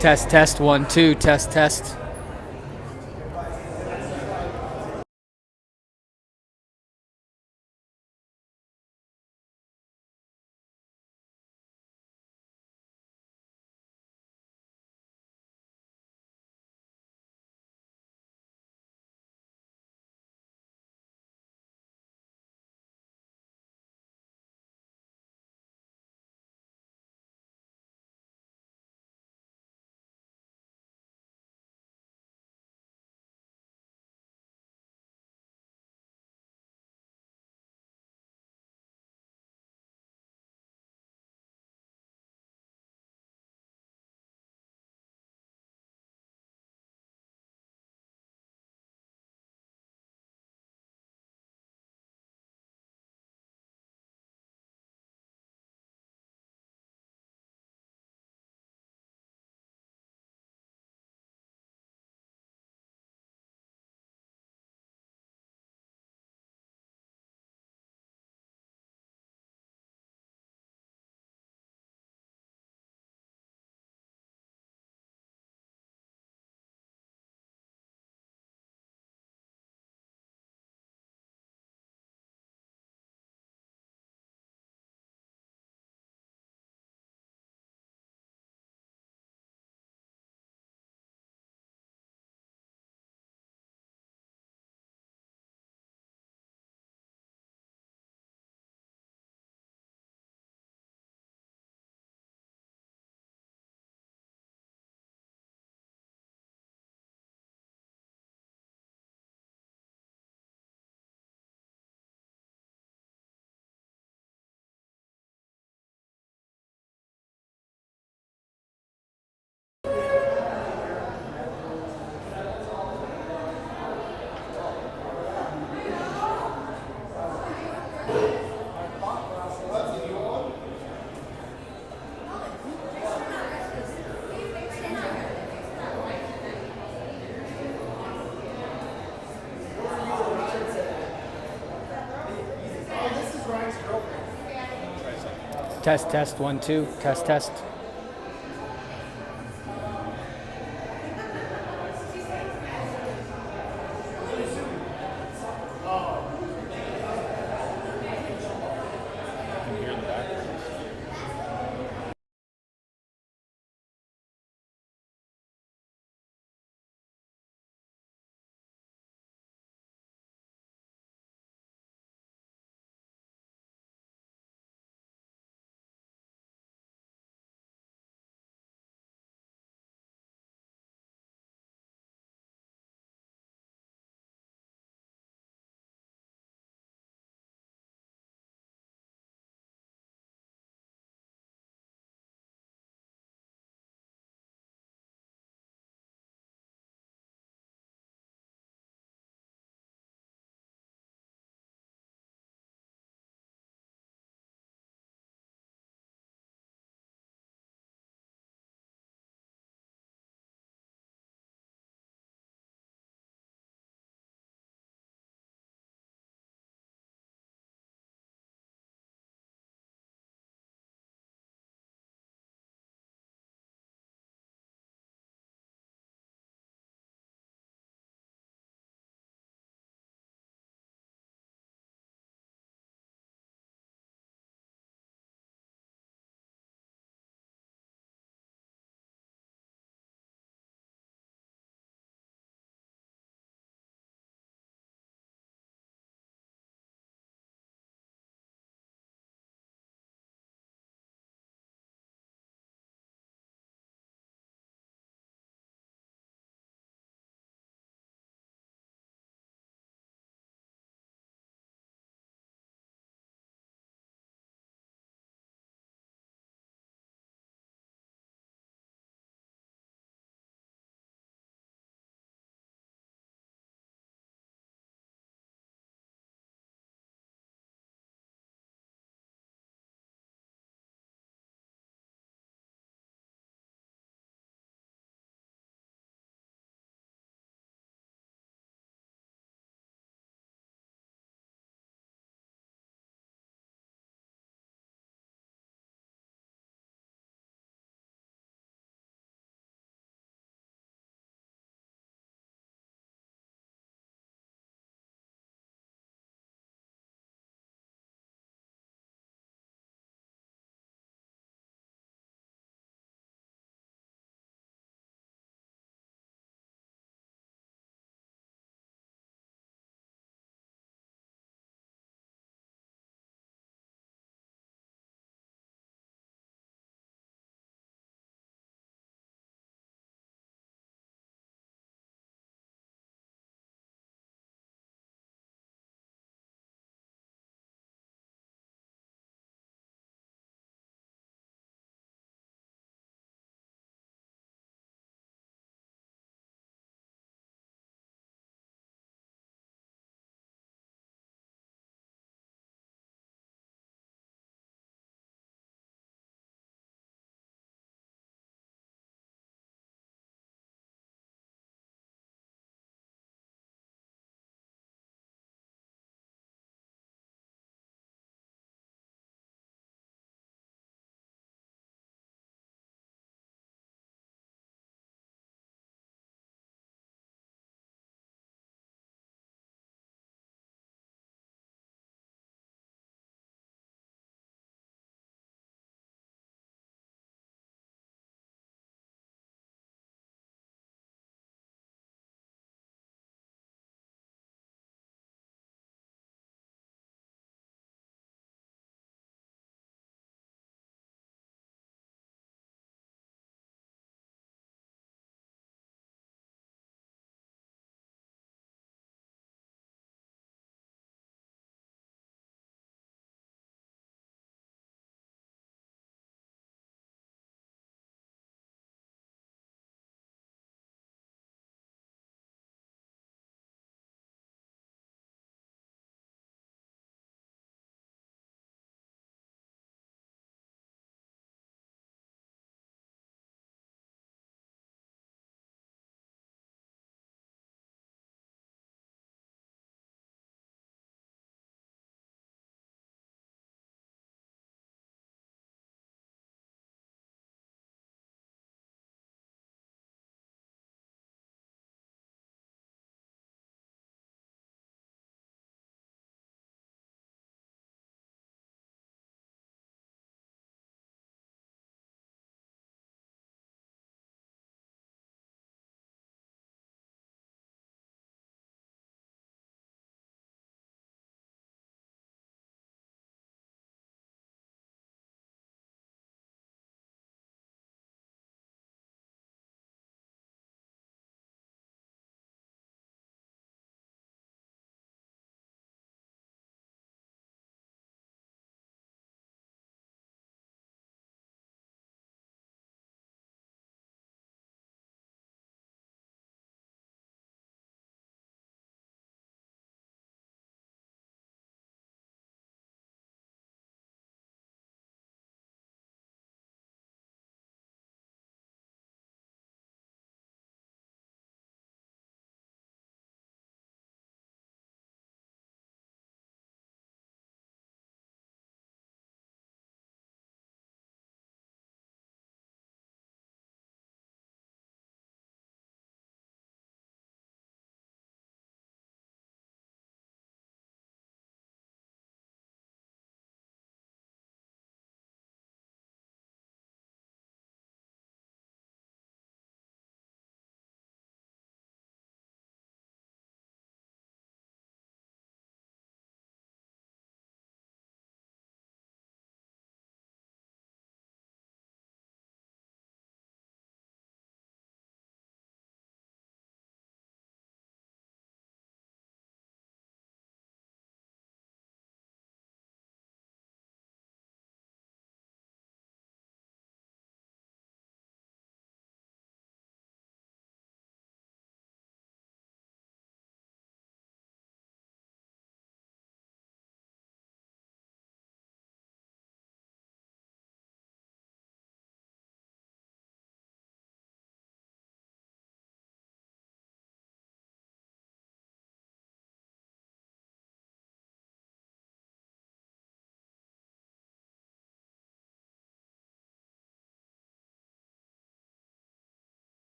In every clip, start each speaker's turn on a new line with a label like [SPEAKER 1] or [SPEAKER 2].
[SPEAKER 1] Test, test, 1, 2, test, test. Test, test, 1, 2, test, test.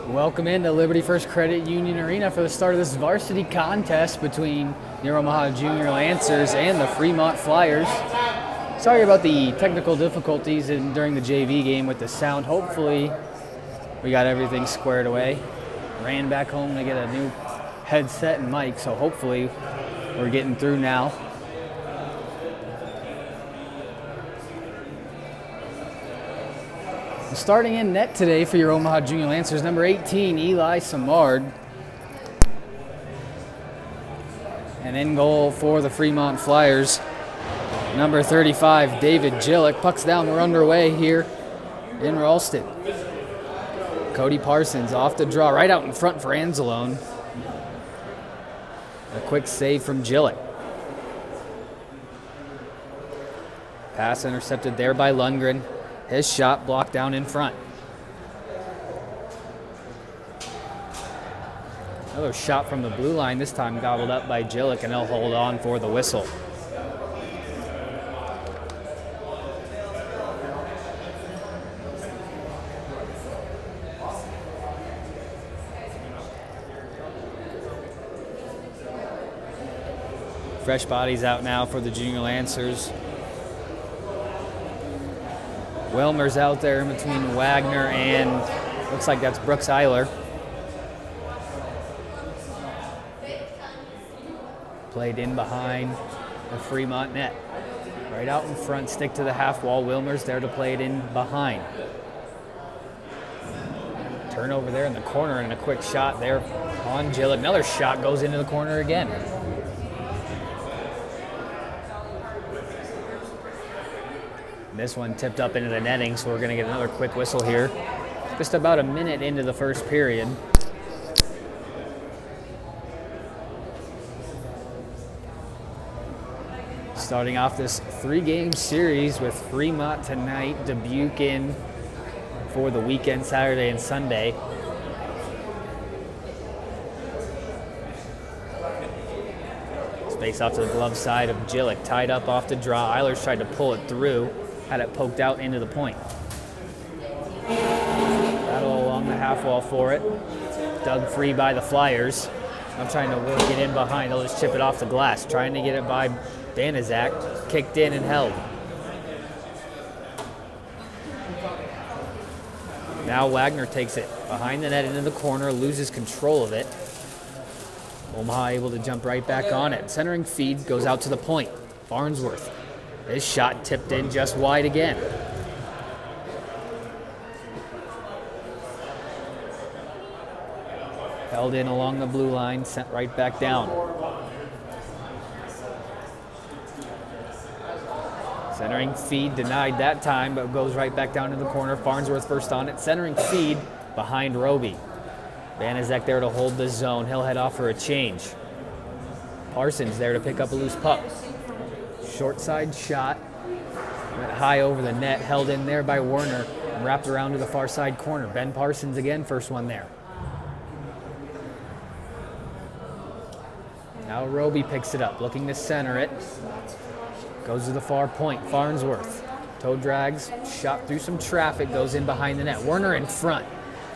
[SPEAKER 1] Welcome into Liberty First Credit Union Arena for the start of this varsity contest between your Omaha Junior Lancers and the Fremont Flyers. Sorry about the technical difficulties during the JV game with the sound. Hopefully we got everything squared away. Ran back home to get a new headset and mic, so hopefully we're getting through now. Starting in net today for your Omaha Junior Lancers, number 18, Eli Samard. And in goal for the Fremont Flyers, number 35, David Gillick. Puck's down, we're underway here in Ralston. Cody Parsons off the draw, right out in front for Anzalone. A quick save from Gillick. Pass intercepted there by Lundgren. His shot blocked down in front. Another shot from the blue line, this time gobbled up by Gillick, and he'll hold on for the whistle. Fresh bodies out now for the Junior Lancers. Wilmer's out there in between Wagner and looks like that's Brooks Eiler. Played in behind the Fremont net. Right out in front, stick to the half wall. Wilmer's there to play it in behind. Turnover there in the corner and a quick shot there on Gillick. Another shot goes into the corner again. This one tipped up into the netting, so we're going to get another quick whistle here. Just about a minute into the first period. Starting off this 3-game series with Fremont tonight, Dubuque in for the weekend, Saturday and Sunday. Space off to the glove side of Gillick, tied up off the draw. Eilers tried to pull it through. Had it poked out into the point. Battle along the half wall for it. Dug free by the Flyers. I'm trying to work it in behind. They'll just chip it off the glass. Trying to get it by Banaszak. Kicked in and held. Now Wagner takes it behind the net into the corner, loses control of it. Omaha able to jump right back on it. Centering feed goes out to the point. Farnsworth. His shot tipped in just wide again. Held in along the blue line, sent right back down. Centering feed denied that time, but goes right back down to the corner. Farnsworth first on it. Centering feed behind Roby. Banaszak there to hold the zone. He'll head off for a change. Parsons there to pick up a loose puck. Short side shot, went high over the net, held in there by Werner, and wrapped around to the far side corner. Ben Parsons again, first one there. Now Roby picks it up, looking to center it. Goes to the far point, Farnsworth. Toe drags, shot through some traffic, goes in behind the net. Werner in front,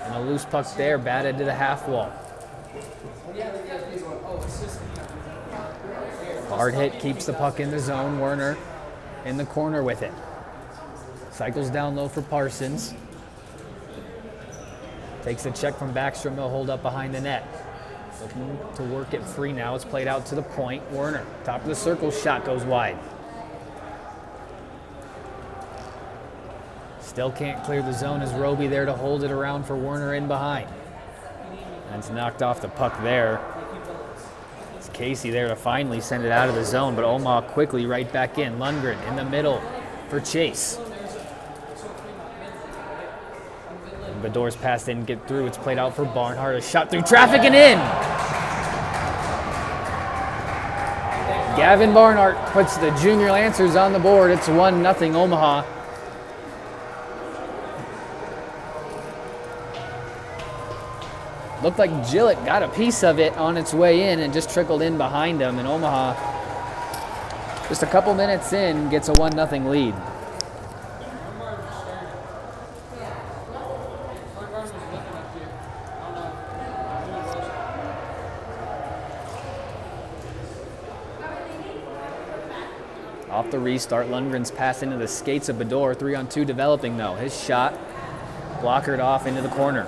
[SPEAKER 1] and a loose puck there, batted to the half wall. Hard hit, keeps the puck in the zone. Werner in the corner with it. Cycles down low for Parsons. Takes a check from Backstrom. They'll hold up behind the net. Looking to work it free now. It's played out to the point. Werner, top of the circle, shot goes wide. Still can't clear the zone as Roby there to hold it around for Werner in behind. And it's knocked off the puck there. Casey there to finally send it out of the zone, but Omaha quickly right back in. Lundgren in the middle for Chase. Bador's pass didn't get through. It's played out for Barnhart. A shot through traffic and in. Gavin Barnhart puts the Junior Lancers on the board. It's 1-0 Omaha. Looked like Gillick got a piece of it on its way in and just trickled in behind him, and Omaha, just a couple minutes in, gets a 1-0 lead. the restart. Lundgren's pass into the skates of Bador. 3-on-2 developing, though. His shot blockered off into the corner.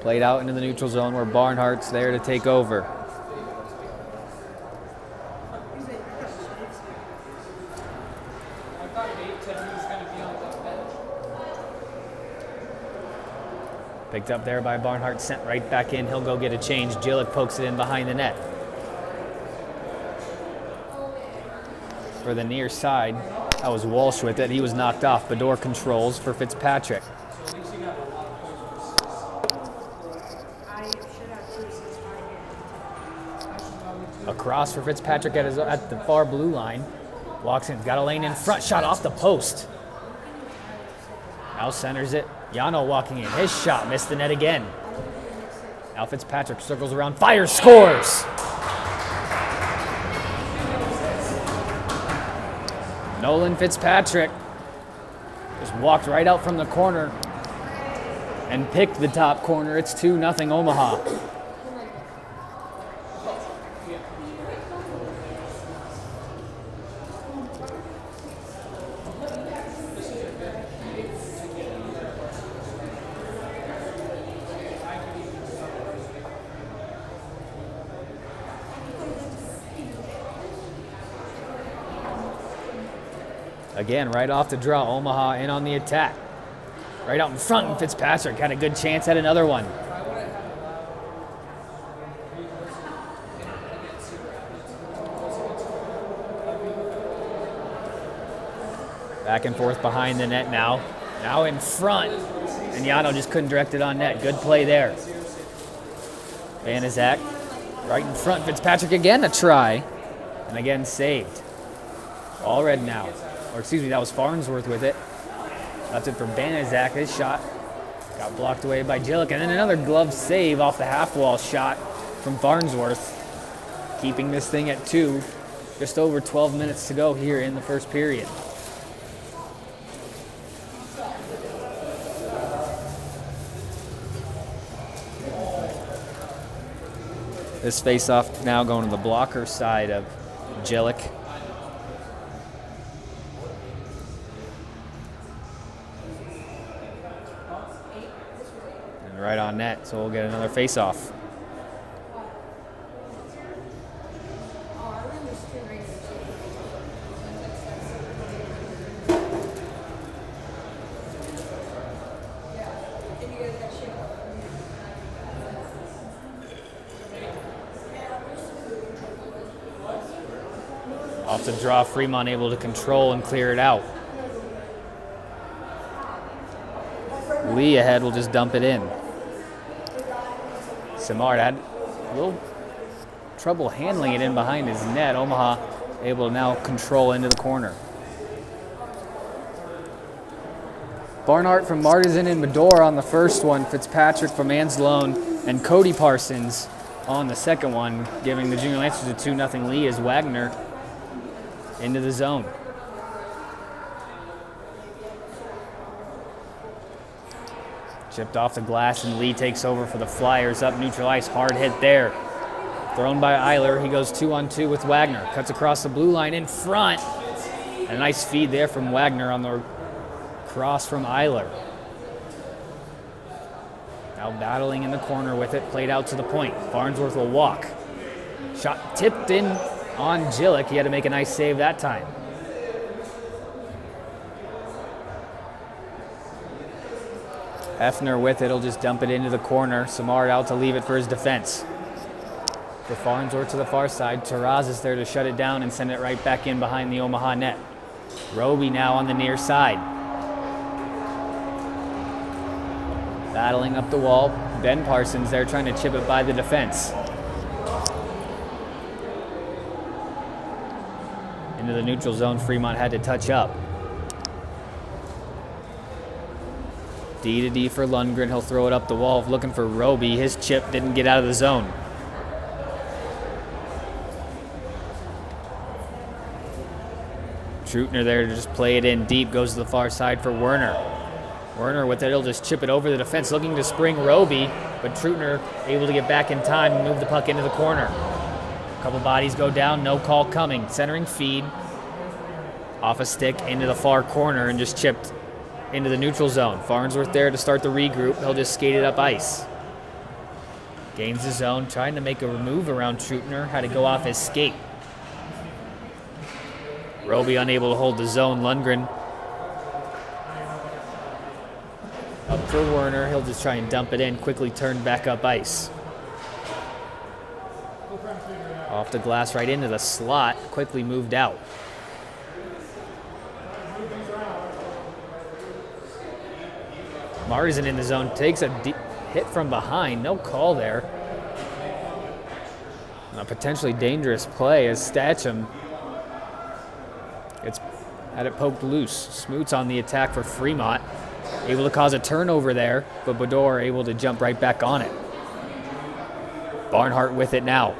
[SPEAKER 1] Played out into the neutral zone where Barnhart's there to take over. Picked up there by Barnhart, sent right back in. He'll go get a change. Jillick pokes it in behind the net. For the near side, that was Walsh with it. He was knocked off. Bador controls for Fitzpatrick. Across for Fitzpatrick at the far blue line. Walks in, got a lane in front, shot off the post. Now centers it. Yano walking in. His shot missed the net again. Now Fitzpatrick circles around, fires, scores! Nolan Fitzpatrick just walked right out from the corner and picked the top corner. It's 2-0 Omaha. Again, right off the draw, Omaha in on the attack. Right out in front, and Fitzpatrick had a good chance at another one. Back and forth behind the net now. Now in front, and Yano just couldn't direct it on net. Good play there. Van Izak right in front. Fitzpatrick again a try, and again saved. All red now. Or excuse me, that was Farnsworth with it. That's it for Van Izak. His shot got blocked away by Jillick. And then another glove save off the half-wall shot from Farnsworth. Keeping this thing at 2. Just over 12 minutes to go here in the first period. This face-off now going to the blocker side of Jillick. Right on net, so we'll get another face-off. Off the draw, Fremont able to control and clear it out. Lee ahead will just dump it in. Samard had a little trouble handling it in behind his net. Omaha able to now control into the corner. Barnhart from Martisan and Medora on the first one. Fitzpatrick from Anzalone and Cody Parsons on the second one, giving the Junior Lancers a 2-0 lead as Wagner into the zone. Chipped off the glass, and Lee takes over for the Flyers up neutral ice. Hard hit there. Thrown by Eiler. He goes 2-on-2 with Wagner. Cuts across the blue line in front. And a nice feed there from Wagner on the cross from Eiler. Now battling in the corner with it. Played out to the point. Farnsworth will walk. Shot tipped in on Jillick. He had to make a nice save that time. Hefner with it, he'll just dump it into the corner. Samard out to leave it for his defense. For Farnsworth to the far side, Taraz is there to shut it down and send it right back in behind the Omaha net. Roby now on the near side. Battling up the wall, Ben Parsons there trying to chip it by the defense. Into the neutral zone, Fremont had to touch up. D to D for Lundgren. He'll throw it up the wall, looking for Roby. His chip didn't get out of the zone. Trutner there to just play it in deep. Goes to the far side for Werner. Werner with it, he'll just chip it over the defense, looking to spring Roby, but Trutner able to get back in time and move the puck into the corner. A couple bodies go down, no call coming. Centering feed, off a stick into the far corner and just chipped into the neutral zone. Farnsworth there to start the regroup. He'll just skate it up ice. Gains the zone, trying to make a move around Trutner, had to go off his skate. Roby unable to hold the zone. Lundgren up for Werner. He'll just try and dump it in, quickly turn back up ice. Off the glass right into the slot, quickly moved out. Marzen in the zone, takes a deep hit from behind, no call there. A potentially dangerous play as Stacham had it poked loose. Smoot's on the attack for Fremont, able to cause a turnover there, but Bedore able to jump right back on it. Barnhart with it now.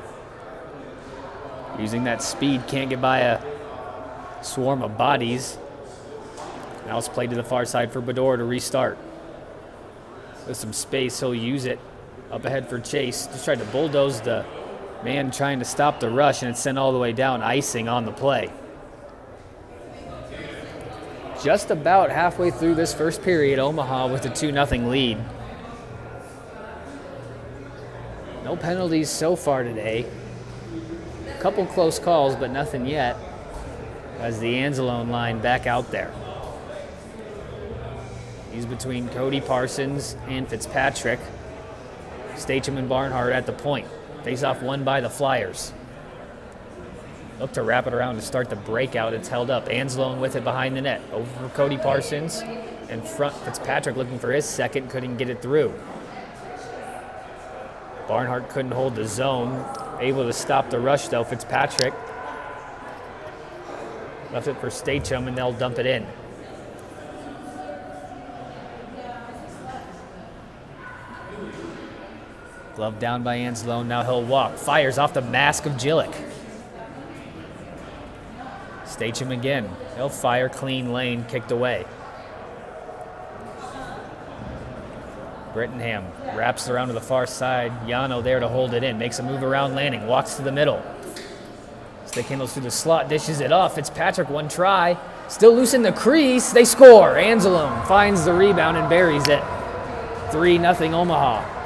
[SPEAKER 1] Using that speed, can't get by a swarm of bodies. Now it's played to the far side for Bedore to restart. With some space, he'll use it up ahead for Chase. Just tried to bulldoze the man trying to stop the rush, and it's sent all the way down, icing on the play. Just about halfway through this first period, Omaha with a 2-0 lead. No penalties so far today. A couple close calls, but nothing yet, as the Anzalone line back out there. He's between Cody Parsons and Fitzpatrick. Stacham and Barnhart at the point. Face-off won by the Flyers. Look to wrap it around to start the breakout. It's held up. Anzalone with it behind the net. Over for Cody Parsons. In front, Fitzpatrick looking for his second. Couldn't get it through. Barnhart couldn't hold the zone. Able to stop the rush, though. Fitzpatrick left it for Stacham, and they'll dump it in. Glove down by Anzalone. Now he'll walk. Fires off the mask of Gillick. Stacham again. He'll fire, clean lane, kicked away. Brittingham wraps around to the far side. Yano there to hold it in. Makes a move around Lanning. Walks to the middle. Stick handles through the slot. Dishes it off. Fitzpatrick, one try. Still loose in the crease. They score. Anzalone finds the rebound and buries it. 3-0 Omaha.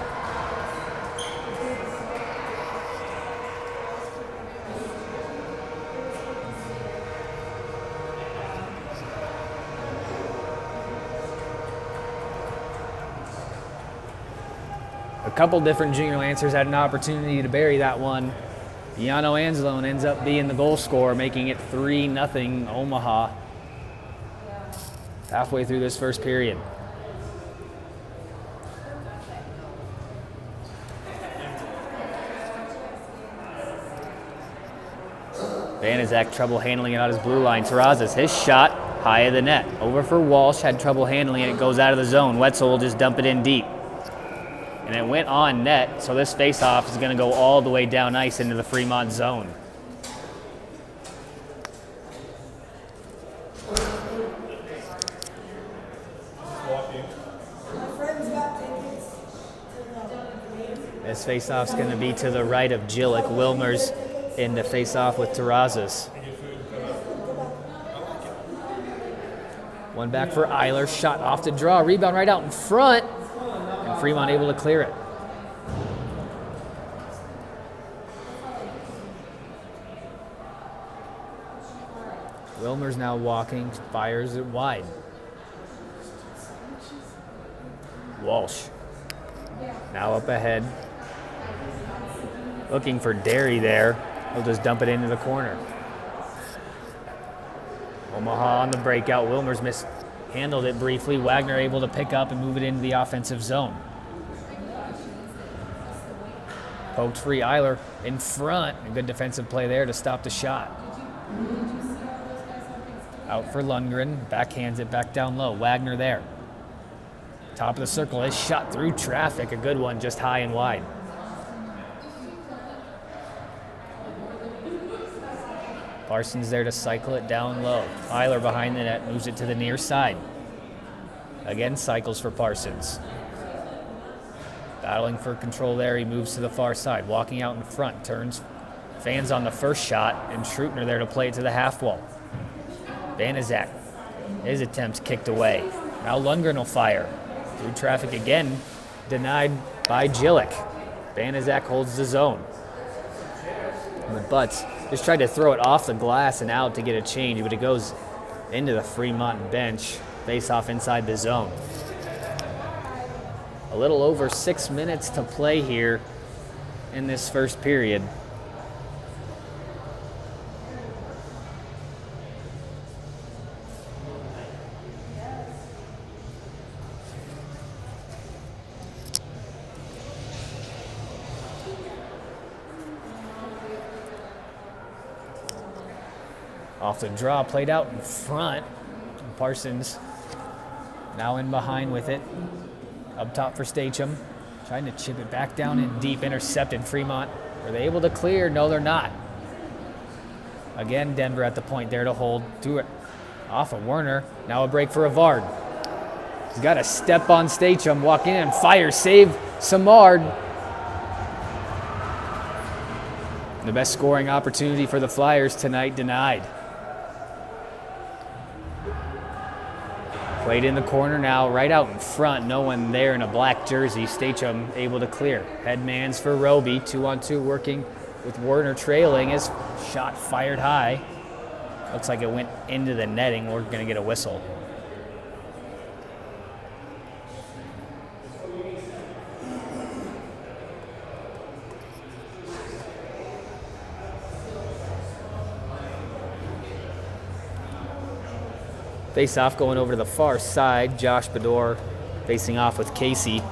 [SPEAKER 1] A couple different junior Lancers had an opportunity to bury that one. Yano Anzalone ends up being the goal scorer, making it 3-0 Omaha. Halfway through this first period. Vanizak trouble handling it on his blue line. Terrazas, his shot high of the net. Over for Walsh, had trouble handling it. It goes out of the zone. Wetzel will just dump it in deep. And it went on net, so this face-off is going to go all the way down ice into the Fremont zone. This face-off is going to be to the right of Gillick. Wilmer's in the face-off with Terrazas. One back for Eiler. Shot off the draw. Rebound right out in front. And Fremont able to clear it. Wilmer's now walking. Fires it wide. Walsh. Now up ahead. Looking for Derry there. He'll just dump it into the corner. Omaha on the breakout. Wilmer's mishandled it briefly. Wagner able to pick up and move it into the offensive zone. Poked free. Eiler in front. A good defensive play there to stop the shot. Out for Lundgren. Backhands it back down low. Wagner there. Top of the circle. His shot through traffic. A good one, just high and wide. Parsons there to cycle it down low. Eiler behind the net, moves it to the near side. Again, cycles for Parsons. Battling for control there, he moves to the far side, walking out in front, turns, fans on the first shot, and Schrutner there to play it to the half wall. Banaszak, his attempts kicked away. Now Lundgren will fire. Through traffic again, denied by Jilek. Banaszak holds the zone. And the Butts just tried to throw it off the glass and out to get a change, but it goes into the Fremont bench. Face off inside the zone. A little over 6 minutes to play here in this first period. Off the draw, played out in front. Parsons now in behind with it. Up top for Stacham. Trying to chip it back down in deep. Intercepted Fremont. Are they able to clear? No, they're not. Again, Denver at the point there to hold. Do it off of Werner. Now a break for Avard. He's got a step on Stacham. Walk in and fire. Save Samard. The best scoring opportunity for the Flyers tonight denied. Played in the corner now, right out in front. No one there in a black jersey. Stacham able to clear. Headmans for Roby. 2-on-2 working with Werner trailing. His shot fired high. Looks like it went into the netting. We're going to get a whistle. Face off going over to the far side. Josh Bedore facing off with Casey.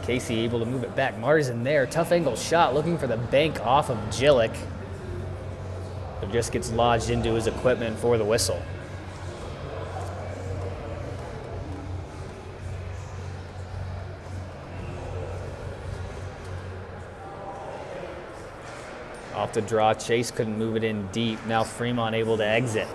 [SPEAKER 1] Casey able to move it back. Martin there. Tough angle shot looking for the bank off of Jilek. It just gets lodged into his equipment for the whistle. Off the draw, Chase couldn't move it in deep. Now Fremont able to exit.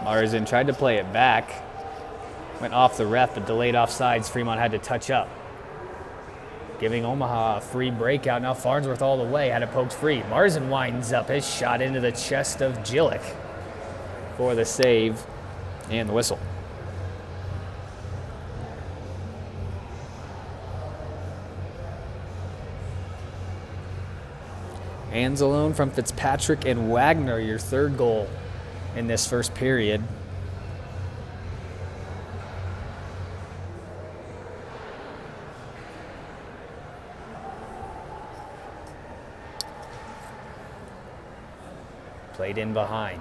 [SPEAKER 1] Marzin tried to play it back. Went off the ref, but delayed offsides. Fremont had to touch up. Giving Omaha a free breakout. Now Farnsworth all the way, had it poked free. Marzin winds up his shot into the chest of Jilek for the save and the whistle. Anzalone from Fitzpatrick and Wagner, your third goal in this first period. Played in behind.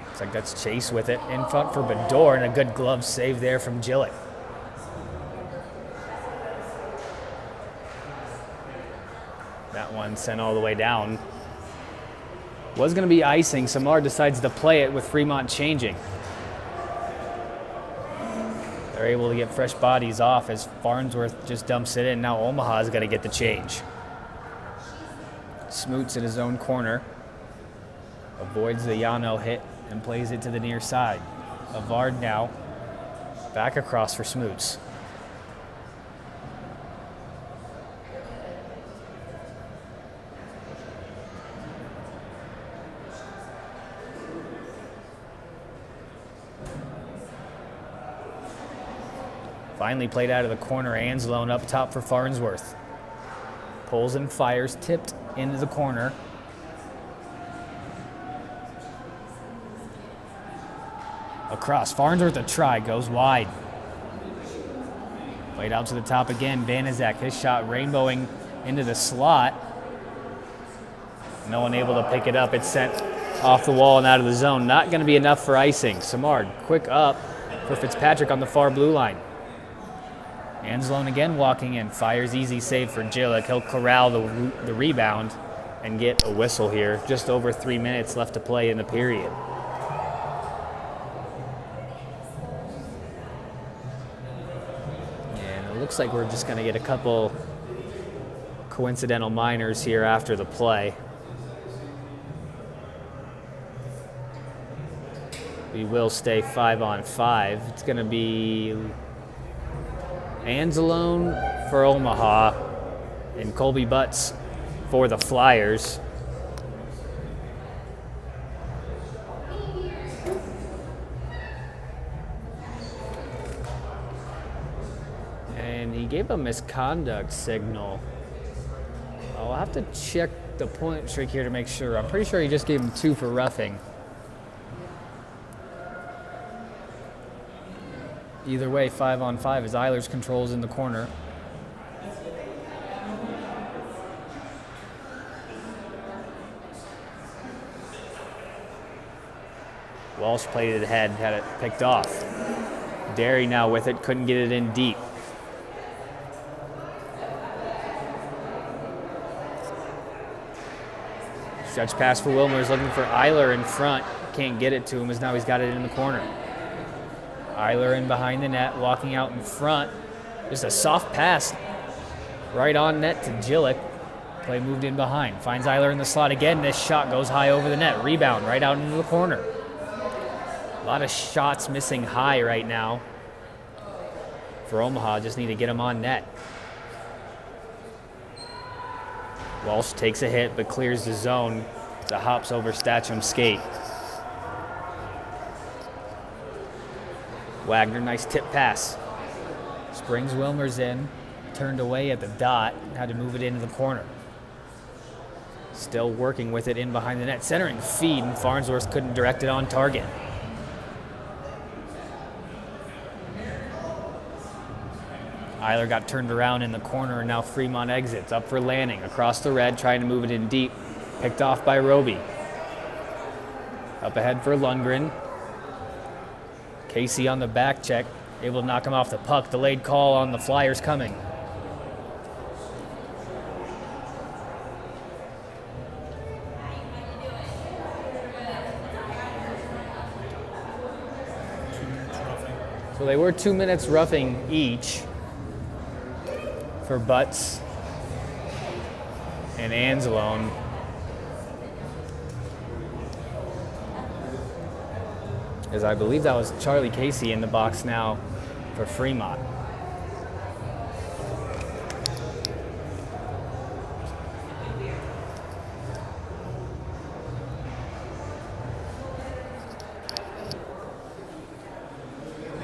[SPEAKER 1] Looks like that's Chase with it in front for Bedore, and a good glove save there from Jilek. That one sent all the way down. Was going to be icing. Samar decides to play it with Fremont changing. They're able to get fresh bodies off as Farnsworth just dumps it in. Now Omaha's got to get the change. Smoots in his own corner. Avoids the Yano hit and plays it to the near side. Avard now back across for Smoots. Finally played out of the corner. Anzalone up top for Farnsworth. Pulls and fires, tipped into the corner. Across. Farnsworth a try, goes wide. Played out to the top again. Banaszak, his shot rainbowing into the slot. No one able to pick it up. It's sent off the wall and out of the zone. Not going to be enough for icing. Samard, quick up for Fitzpatrick on the far blue line. Anzalone again walking in. Fires, easy save for Jilek. He'll corral the rebound and get a whistle here. Just over 3 minutes left to play in the period. And it looks like we're just going to get a couple coincidental minors here after the play. We will stay 5-on-5. It's going to be Anzalone for Omaha and Colby Butts for the Flyers. And he gave a misconduct signal. I'll have to check the point streak here to make sure. I'm pretty sure he just gave him 2 for roughing. Either way, 5-on-5 as Eilers controls in the corner. Walsh played it ahead, had it picked off. Derry now with it, couldn't get it in deep. Stretch pass for Wilmers, looking for Eiler in front. Can't get it to him as now he's got it in the corner. Eiler in behind the net, walking out in front. Just a soft pass right on net to Gillick. Play moved in behind. Finds Eiler in the slot again. This shot goes high over the net. Rebound right out into the corner. A lot of shots missing high right now for Omaha. Just need to get them on net. Walsh takes a hit but clears the zone. The hops over Statcham's skate. Wagner, nice tip pass. Springs Wilmers in. Turned away at the dot. Had to move it into the corner. Still working with it in behind the net. Centering feed, and Farnsworth couldn't direct it on target. Eiler got turned around in the corner, and now Fremont exits. Up for Lanning. Across the red, trying to move it in deep. Picked off by Roby. Up ahead for Lundgren. Casey on the back check. Able to knock him off the puck. Delayed call on the Flyers coming. So they were 2 minutes roughing each for Butts and Anzalone. As I believe that was Charlie Casey in the box now for Fremont.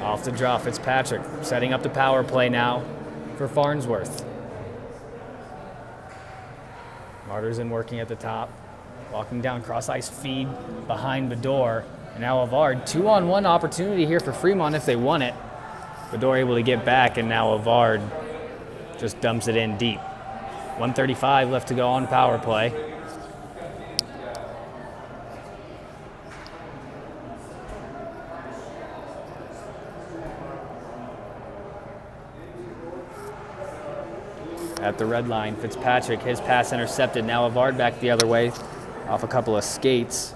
[SPEAKER 1] Off the draw, Fitzpatrick setting up the power play now for Farnsworth. Marterson working at the top, walking down cross ice feed behind Bedore. And now Avard, 2-on-1 opportunity here for Fremont if they want it. Bedore able to get back, and now Avard just dumps it in deep. 1:35 left to go on power play. At the red line, Fitzpatrick, his pass intercepted. Now Avard back the other way off a couple of skates.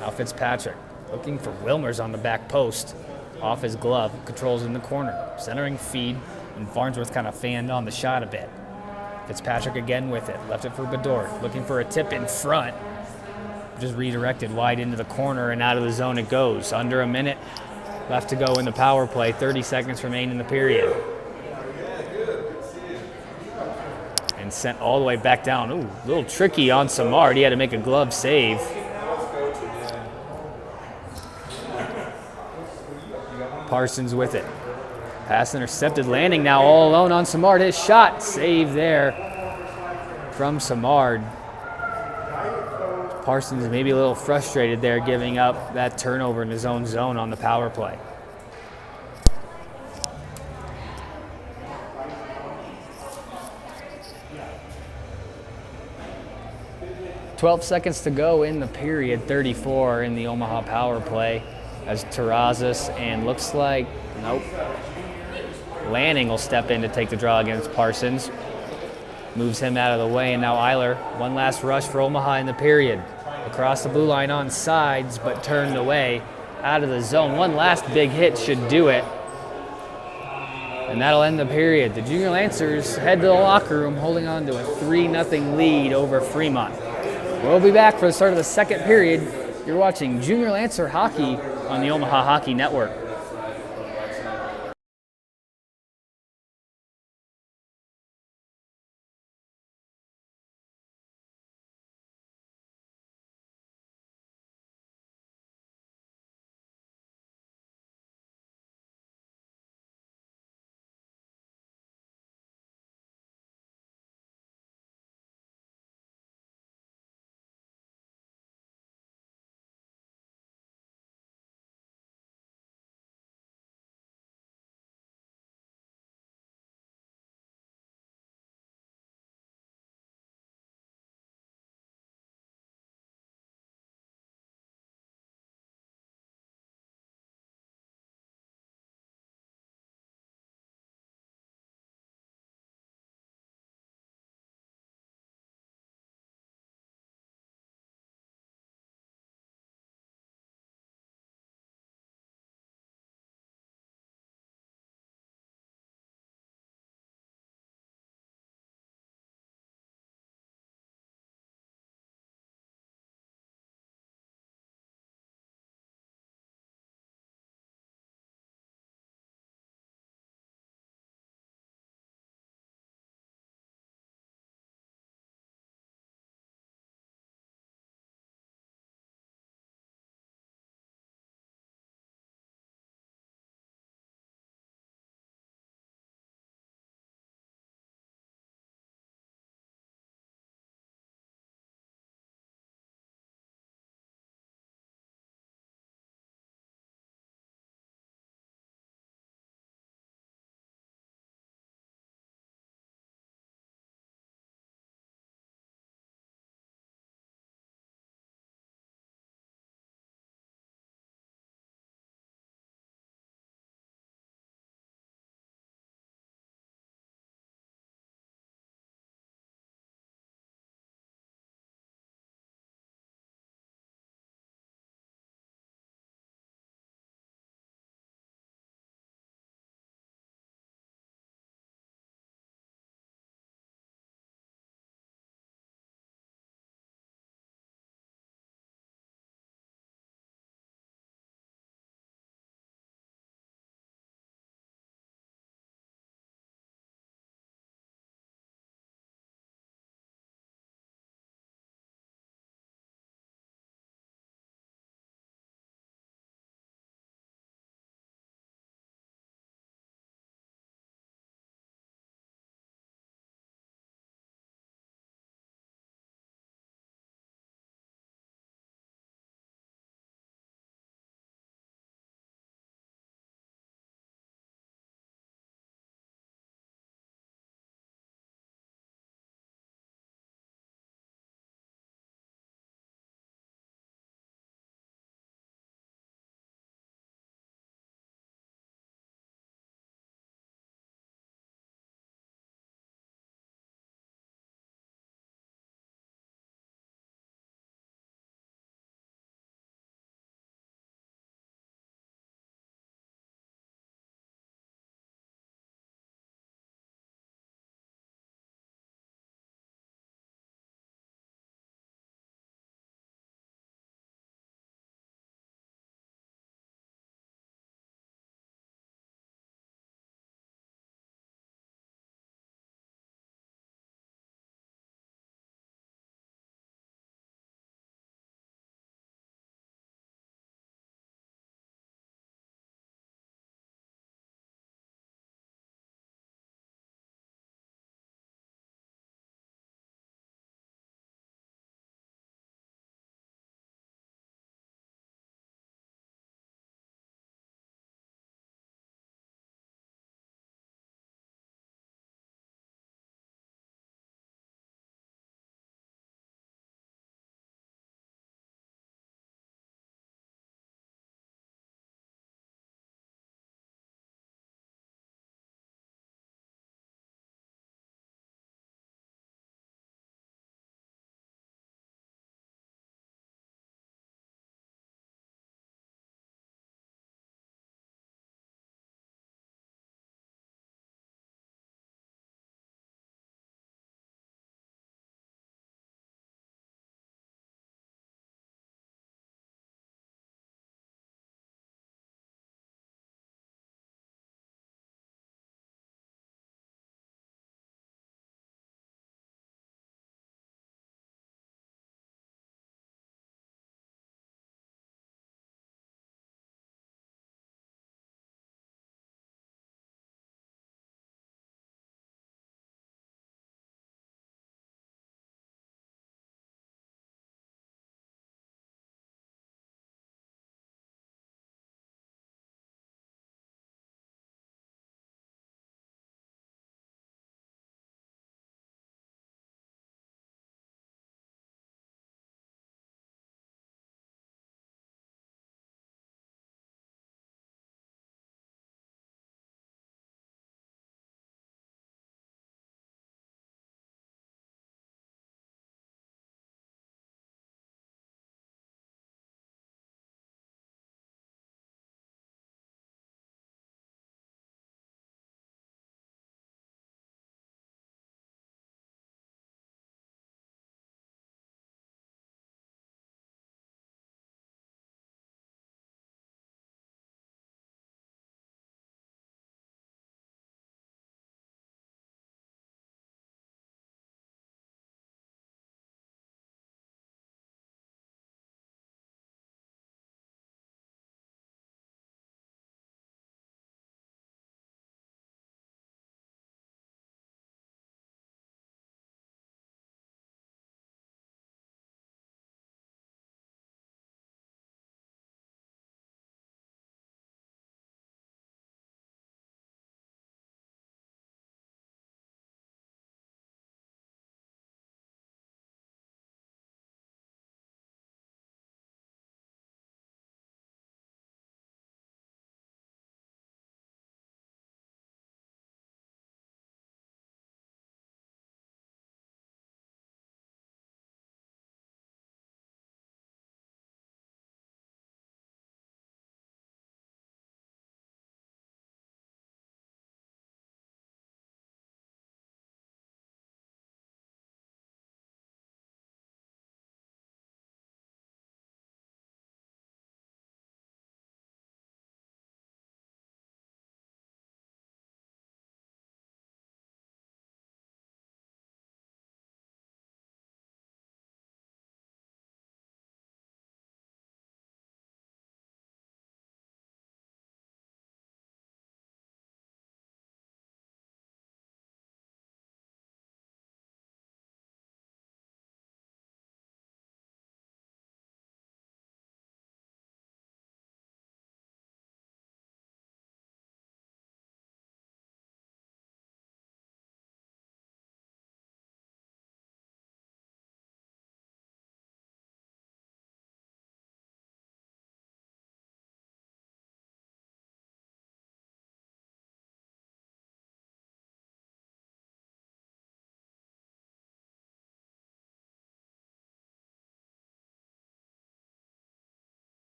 [SPEAKER 1] Now Fitzpatrick looking for Wilmers on the back post. Off his glove, controls in the corner. Centering feed, and Farnsworth kind of fanned on the shot a bit. Fitzpatrick again with it. Left it for Bedore. Looking for a tip in front. Just redirected wide into the corner, and out of the zone it goes. Under a minute left to go in the power play. 30 seconds remain in the period. And sent all the way back down. Ooh, a little tricky on Samard. He had to make a glove save. Parsons with it. Pass intercepted. Landing now all alone on Samard. His shot. Save there from Samard. Parsons maybe a little frustrated there, giving up that turnover in his own zone on the power play. "12 seconds to go in the period, 34 in the Omaha power play as Terrazas, and looks like, nope, Lanning will step in to take the draw against Parsons. Moves him out of the way, and now Eiler, one last rush for Omaha in the period. Across the blue line on sides, but turned away out of the zone. One last big hit should do it. And that'll end the period. The Junior Lancers head to the locker room holding on to a 3-0 lead over Fremont. We'll be back for the start of the second period. You're watching Junior Lancer Hockey on the Omaha Hockey Network.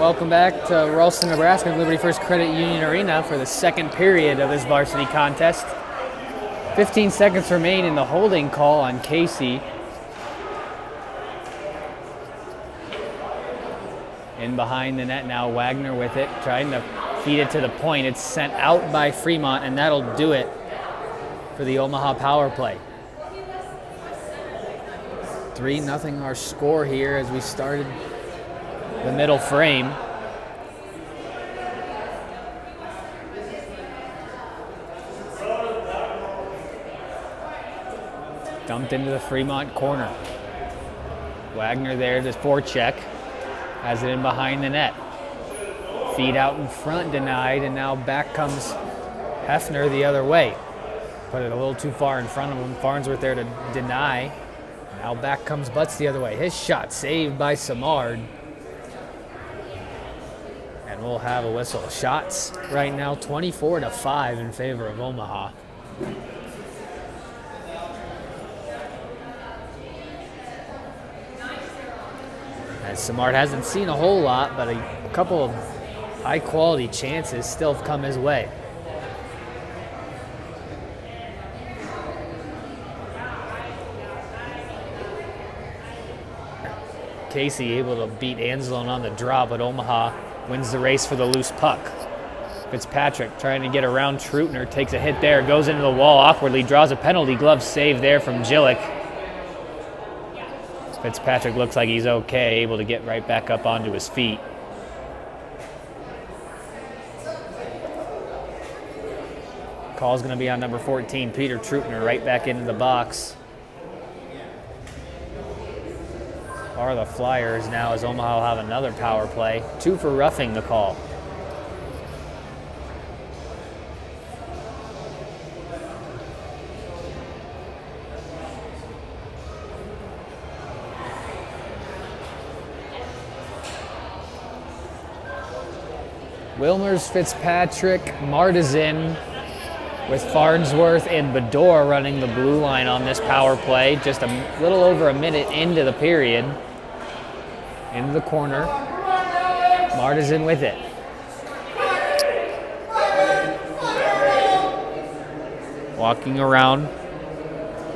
[SPEAKER 1] welcome back to Ralston, Nebraska, Liberty First Credit Union Arena for the second period of this varsity contest. 15 seconds remain in the holding call on Casey. In behind the net now, Wagner with it, trying to feed it to the point. It's sent out by Fremont, and that'll do it for the Omaha power play. 3-0 our score here as we started the middle frame. Dumped into the Fremont corner. Wagner there to forecheck. Has it in behind the net. Feed out in front denied, and now back comes Hefner the other way. Put it a little too far in front of him. Farnsworth there to deny. Now back comes Butts the other way. His shot saved by Samard. And we'll have a whistle. Shots right now 24-5 in favor of Omaha. As Samard hasn't seen a whole lot, but a couple of high-quality chances still have come his way. Casey able to beat Anzalone on the draw, but Omaha wins the race for the loose puck. Fitzpatrick trying to get around Trutner, takes a hit there, goes into the wall awkwardly, draws a penalty glove save there from Jillick. Fitzpatrick looks like he's okay, able to get right back up onto his feet. Call's going to be on number 14, Peter Trutner, right back into the box. Are the Flyers now as Omaha will have another power play. 2 for roughing the call. Wilmers, Fitzpatrick, Martizan with Farnsworth and Bedore running the blue line on this power play. Just a little over a minute into the period. Into the corner. Martizan with it. Walking around.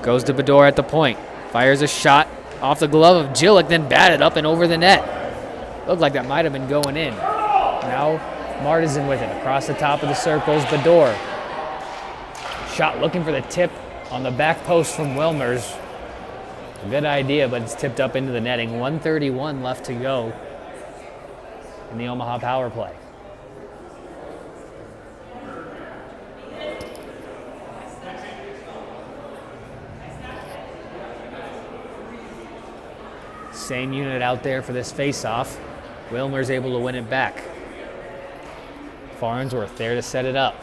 [SPEAKER 1] Goes to Bedore at the point. Fires a shot off the glove of Jillick, then batted up and over the net. Looked like that might have been going in. Now Martizan with it. Across the top of the circles, Bedore. Shot looking for the tip on the back post from Wilmers. A good idea, but it's tipped up into the netting. 1:31 left to go in the Omaha power play. Same unit out there for this face-off. Wilmer's able to win it back. Farnsworth there to set it up.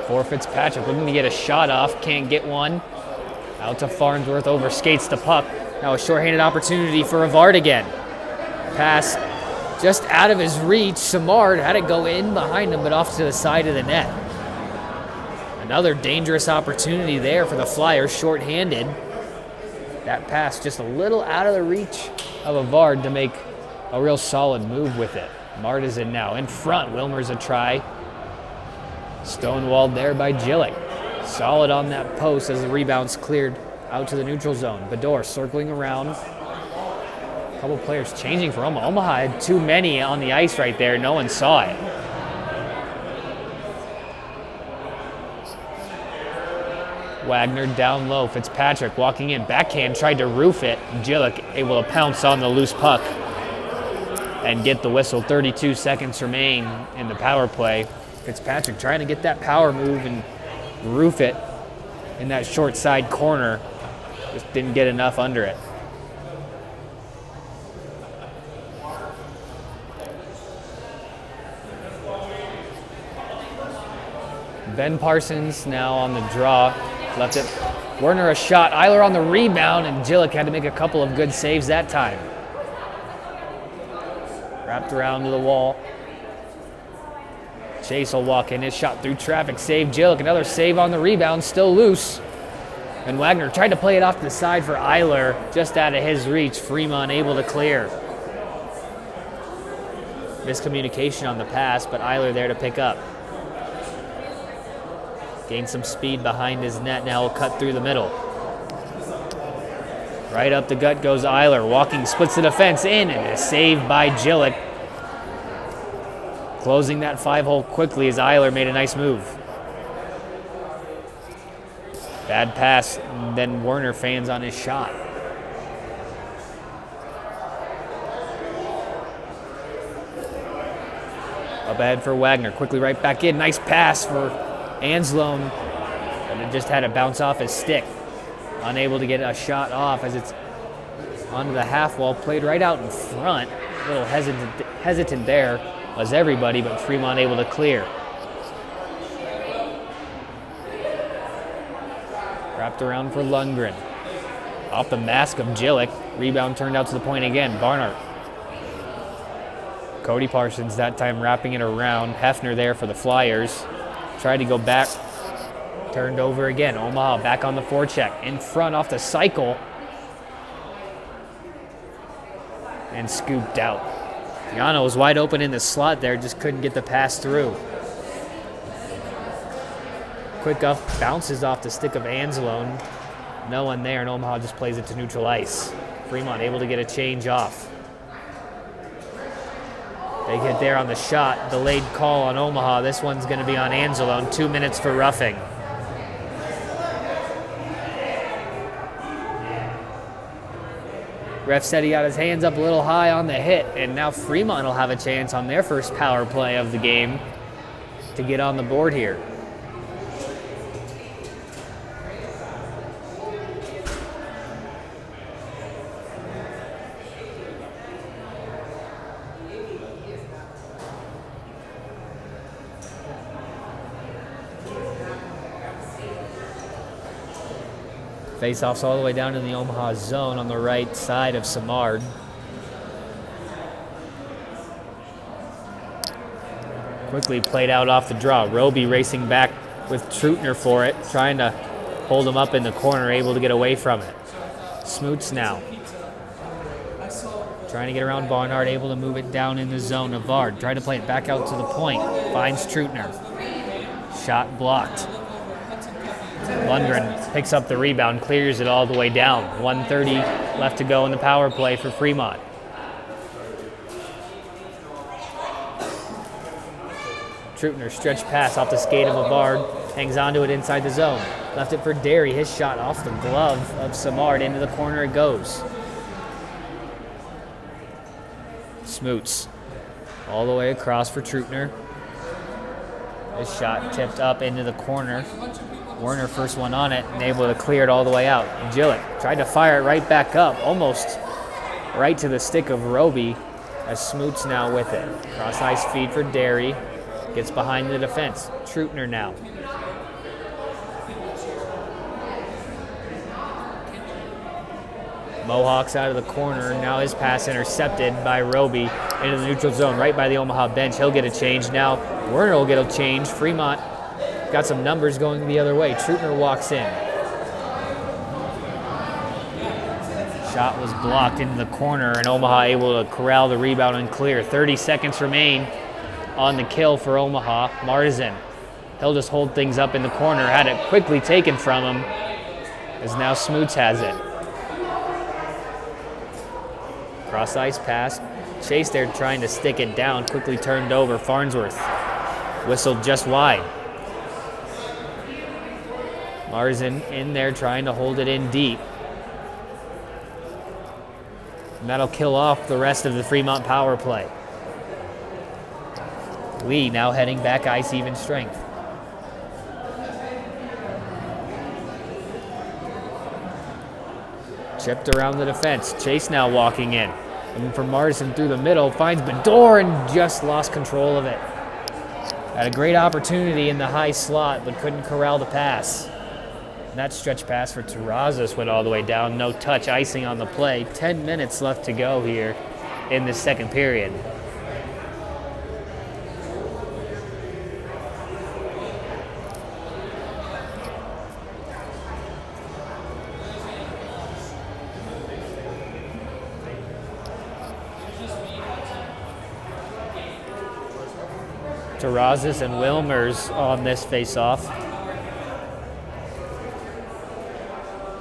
[SPEAKER 1] For Fitzpatrick, looking to get a shot off, can't get one. Out to Farnsworth, overskates the puck. Now a shorthanded opportunity for Avard again. Pass just out of his reach. Samard had it go in behind him, but off to the side of the net. Another dangerous opportunity there for the Flyers, shorthanded. That pass just a little out of the reach of Avard to make a real solid move with it. Martizan now in front. Wilmer's a try. Stonewalled there by Jillick. Solid on that post as the rebound's cleared out to the neutral zone. Bedore circling around. A couple players changing for Omaha. Omaha had too many on the ice right there. No one saw it. Wagner down low. Fitzpatrick walking in. Backhand tried to roof it. Jillick able to pounce on the loose puck and get the whistle. 32 seconds remain in the power play. Fitzpatrick trying to get that power move and roof it in that short side corner. Just didn't get enough under it. Ben Parsons now on the draw. Left it. Werner a shot. Eiler on the rebound, and Jillick had to make a couple of good saves that time. Wrapped around to the wall. Chase will walk in. His shot through traffic. Save Jillick. Another save on the rebound. Still loose. And Wagner tried to play it off to the side for Eiler. Just out of his reach. Fremont able to clear. Miscommunication on the pass, but Eiler there to pick up. Gained some speed behind his net, now he'll cut through the middle. Right up the gut goes Eiler, walking, splits the defense in, and a save by Gillick. Closing that 5-hole quickly as Eiler made a nice move. Bad pass, and then Werner fans on his shot. Up ahead for Wagner, quickly right back in. Nice pass for Anslone, and it just had to bounce off his stick. Unable to get a shot off as it's onto the half wall, played right out in front. A little hesitant there was everybody, but Fremont able to clear. Wrapped around for Lundgren. Off the mask of Gillick. Rebound turned out to the point again. Barnhart. Cody Parsons that time wrapping it around. Hefner there for the Flyers. Tried to go back. Turned over again. Omaha back on the forecheck. In front off the cycle. And scooped out. Yano was wide open in the slot there. Just couldn't get the pass through. Quick up, bounces off the stick of Anzalone. No one there, and Omaha just plays it to neutral ice. Fremont able to get a change off. Big hit there on the shot. Delayed call on Omaha. This one's going to be on Anzalone. 2 minutes for roughing. Ref said he got his hands up a little high on the hit, and now Fremont will have a chance on their first power play of the game to get on the board here. Face-offs all the way down in the Omaha zone on the right side of Samard. Quickly played out off the draw. Roby racing back with Trutner for it, trying to hold him up in the corner, able to get away from it. Smoots now. Trying to get around Barnhart, able to move it down in the zone. Navard tried to play it back out to the point. Finds Trutner. Shot blocked. Lundgren picks up the rebound, clears it all the way down. 1:30 left to go in the power play for Fremont. Trutner stretch pass off the skate of Avard, hangs onto it inside the zone. Left it for Derry, his shot off the glove of Samard, into the corner it goes. Smoots all the way across for Trutner. His shot tipped up into the corner. Werner first one on it and able to clear it all the way out. Gillick tried to fire it right back up, almost right to the stick of Roby, as Smoots now with it. Cross ice feed for Derry. Gets behind the defense. Trutner now. Mohawks out of the corner. Now his pass intercepted by Roby into the neutral zone, right by the Omaha bench. He'll get a change. Now Werner will get a change. Fremont got some numbers going the other way. Trutner walks in. Shot was blocked into the corner, and Omaha able to corral the rebound and clear. 30 seconds remain on the kill for Omaha. Martisan, he'll just hold things up in the corner. Had it quickly taken from him, as now Smoots has it. Cross ice pass. Chase there trying to stick it down. Quickly turned over. Farnsworth whistled just wide. Martisan in there trying to hold it in deep. And that'll kill off the rest of the Fremont power play. Lee now heading back ice even strength. Chipped around the defense. Chase now walking in. And from Martisan through the middle, finds Bedore and just lost control of it. Had a great opportunity in the high slot, but couldn't corral the pass. And that stretch pass for Terrazas went all the way down. No touch, icing on the play. 10 minutes left to go here in the second period. Terrazas and Wilmers on this face-off.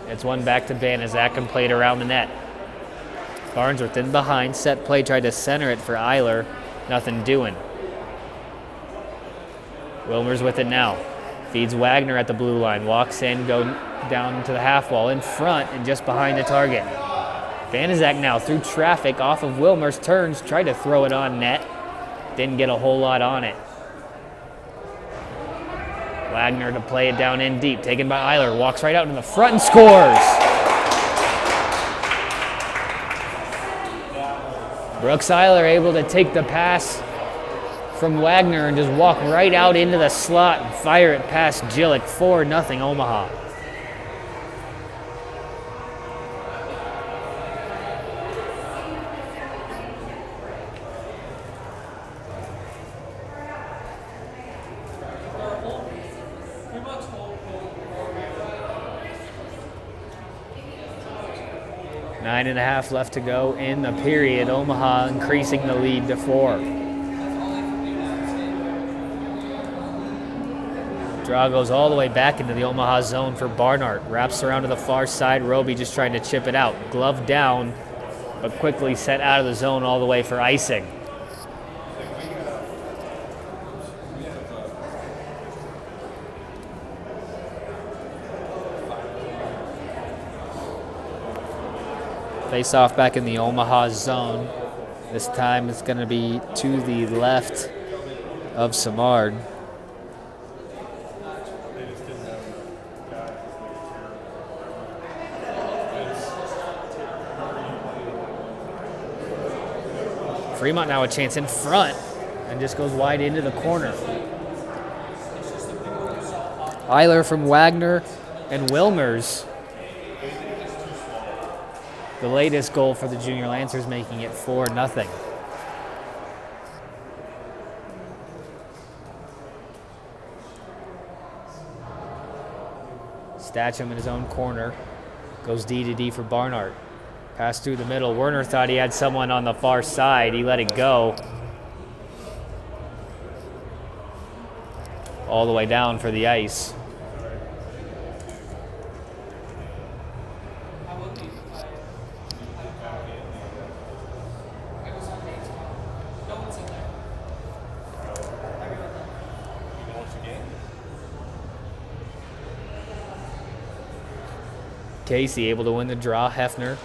[SPEAKER 1] It's one back to Banaszak and played around the net. Farnsworth in behind, set play, tried to center it for Eiler. Nothing doing. Wilmers with it now. Feeds Wagner at the blue line. Walks in, go down to the half wall, in front and just behind the target. Banaszak now through traffic off of Wilmers, turns, tried to throw it on net. Didn't get a whole lot on it. Wagner to play it down in deep, taken by Eiler, walks right out in the front and scores. Brooks Eiler able to take the pass from Wagner and just walk right out into the slot and fire it past Jillick. 4-0 Omaha. Nine and a half left to go in the period. Omaha increasing the lead to 4. Draw goes all the way back into the Omaha zone for Barnhart. Wraps around to the far side. Roby just trying to chip it out. Glove down, but quickly set out of the zone all the way for icing. Face off back in the Omaha zone. This time it's going to be to the left of Samard. Fremont now a chance in front and just goes wide into the corner. Eiler from Wagner and Wilmers. The latest goal for the Junior Lancers, making it 4-0. Statcham in his own corner. Goes D to D for Barnhart. Pass through the middle. Werner thought he had someone on the far side. He let it go. All the way down for the ice. Casey able to win the draw. Hefner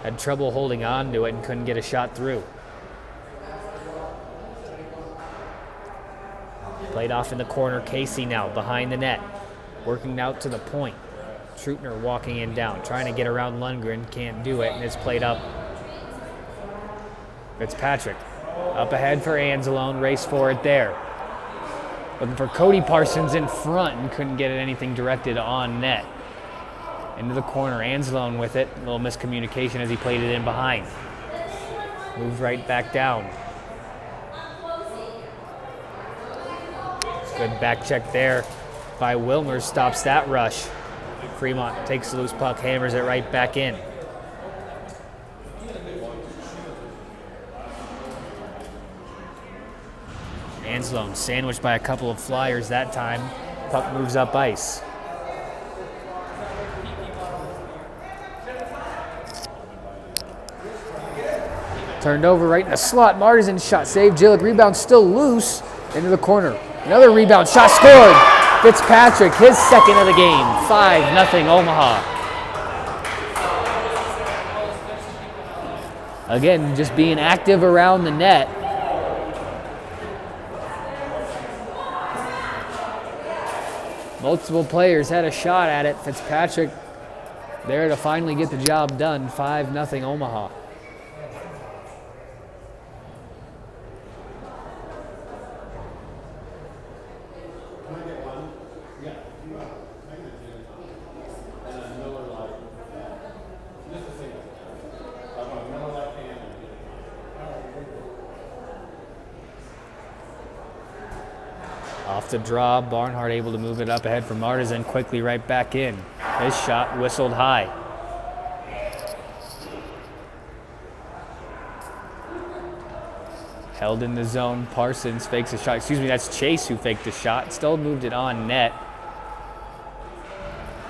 [SPEAKER 1] had trouble holding on to it and couldn't get a shot through. Played off in the corner. Casey now behind the net, working out to the point. Trutner walking in down, trying to get around Lundgren, can't do it, and it's played up. Fitzpatrick up ahead for Anzalone, race for it there. Looking for Cody Parsons in front and couldn't get anything directed on net. Into the corner, Anzalone with it. A little miscommunication as he played it in behind. Moves right back down. Good back check there by Wilmer, stops that rush. Fremont takes the loose puck, hammers it right back in. Anzalone sandwiched by a couple of flyers that time. Puck moves up ice. Turned over right in the slot. Martin's shot saved. Jillick rebound still loose into the corner. Another rebound shot scored. Fitzpatrick, his second of the game. 5-0 Omaha. Again, just being active around the net. Multiple players had a shot at it. Fitzpatrick there to finally get the job done. 5-0 Omaha. Off the draw, Barnhart able to move it up ahead for Martizan, quickly right back in. His shot whistled high. Held in the zone. Parsons fakes a shot. Excuse me, that's Chase who faked the shot. Still moved it on net.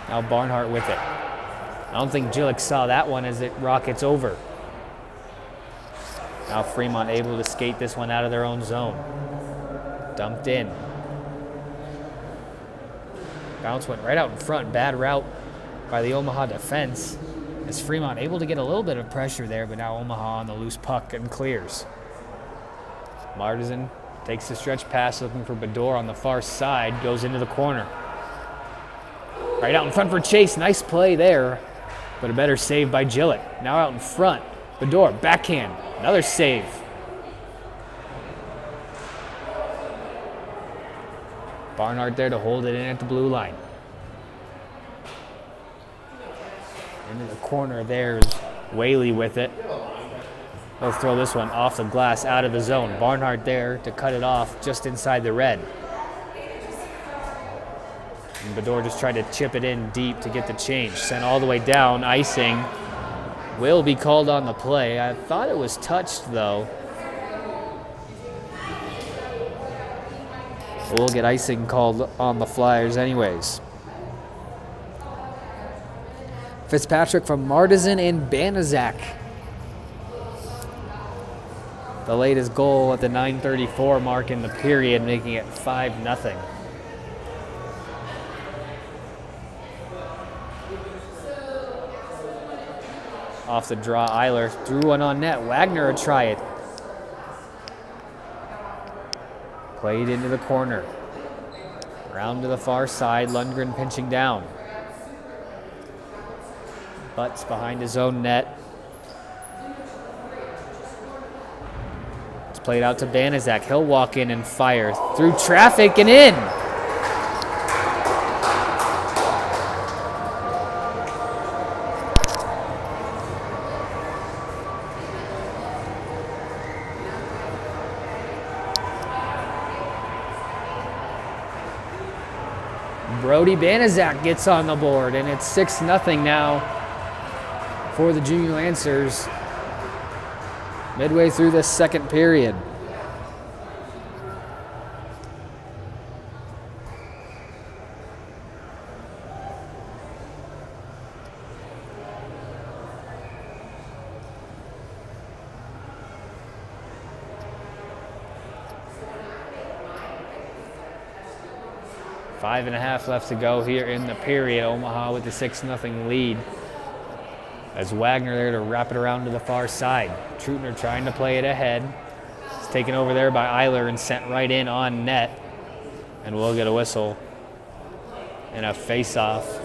[SPEAKER 1] Now Barnhart with it. I don't think Gillick saw that one as it rockets over. Now Fremont able to skate this one out of their own zone. Dumped in. Bounce went right out in front. Bad route by the Omaha defense. As Fremont able to get a little bit of pressure there, but now Omaha on the loose puck and clears. Martizan takes the stretch pass looking for Bedore on the far side. Goes into the corner. Right out in front for Chase. Nice play there, but a better save by Gillick. Now out in front. Bedore, backhand. Another save. Barnhart there to hold it in at the blue line. Into the corner there's Whaley with it. He'll throw this one off the glass out of the zone. Barnhart there to cut it off just inside the red. And Bedore just tried to chip it in deep to get the change. Sent all the way down. Icing will be called on the play. I thought it was touched though. We'll get icing called on the Flyers anyways. Fitzpatrick from Martizan and Banaszak. The latest goal at the 9:34 mark in the period, making it 5-0. Off the draw, Eiler threw one on net. Wagner would try it. Played into the corner. Round to the far side, Lundgren pinching down. Butts behind his own net. It's played out to Banaszak. He'll walk in and fire through traffic and in. Brody Banaszak gets on the board, and it's 6-0 now for the Junior Lancers midway through this second period. Five and a half left to go here in the period. Omaha with the 6-0 lead. As Wagner there to wrap it around to the far side. Trutner trying to play it ahead. It's taken over there by Eiler and sent right in on net. And we'll get a whistle and a face-off.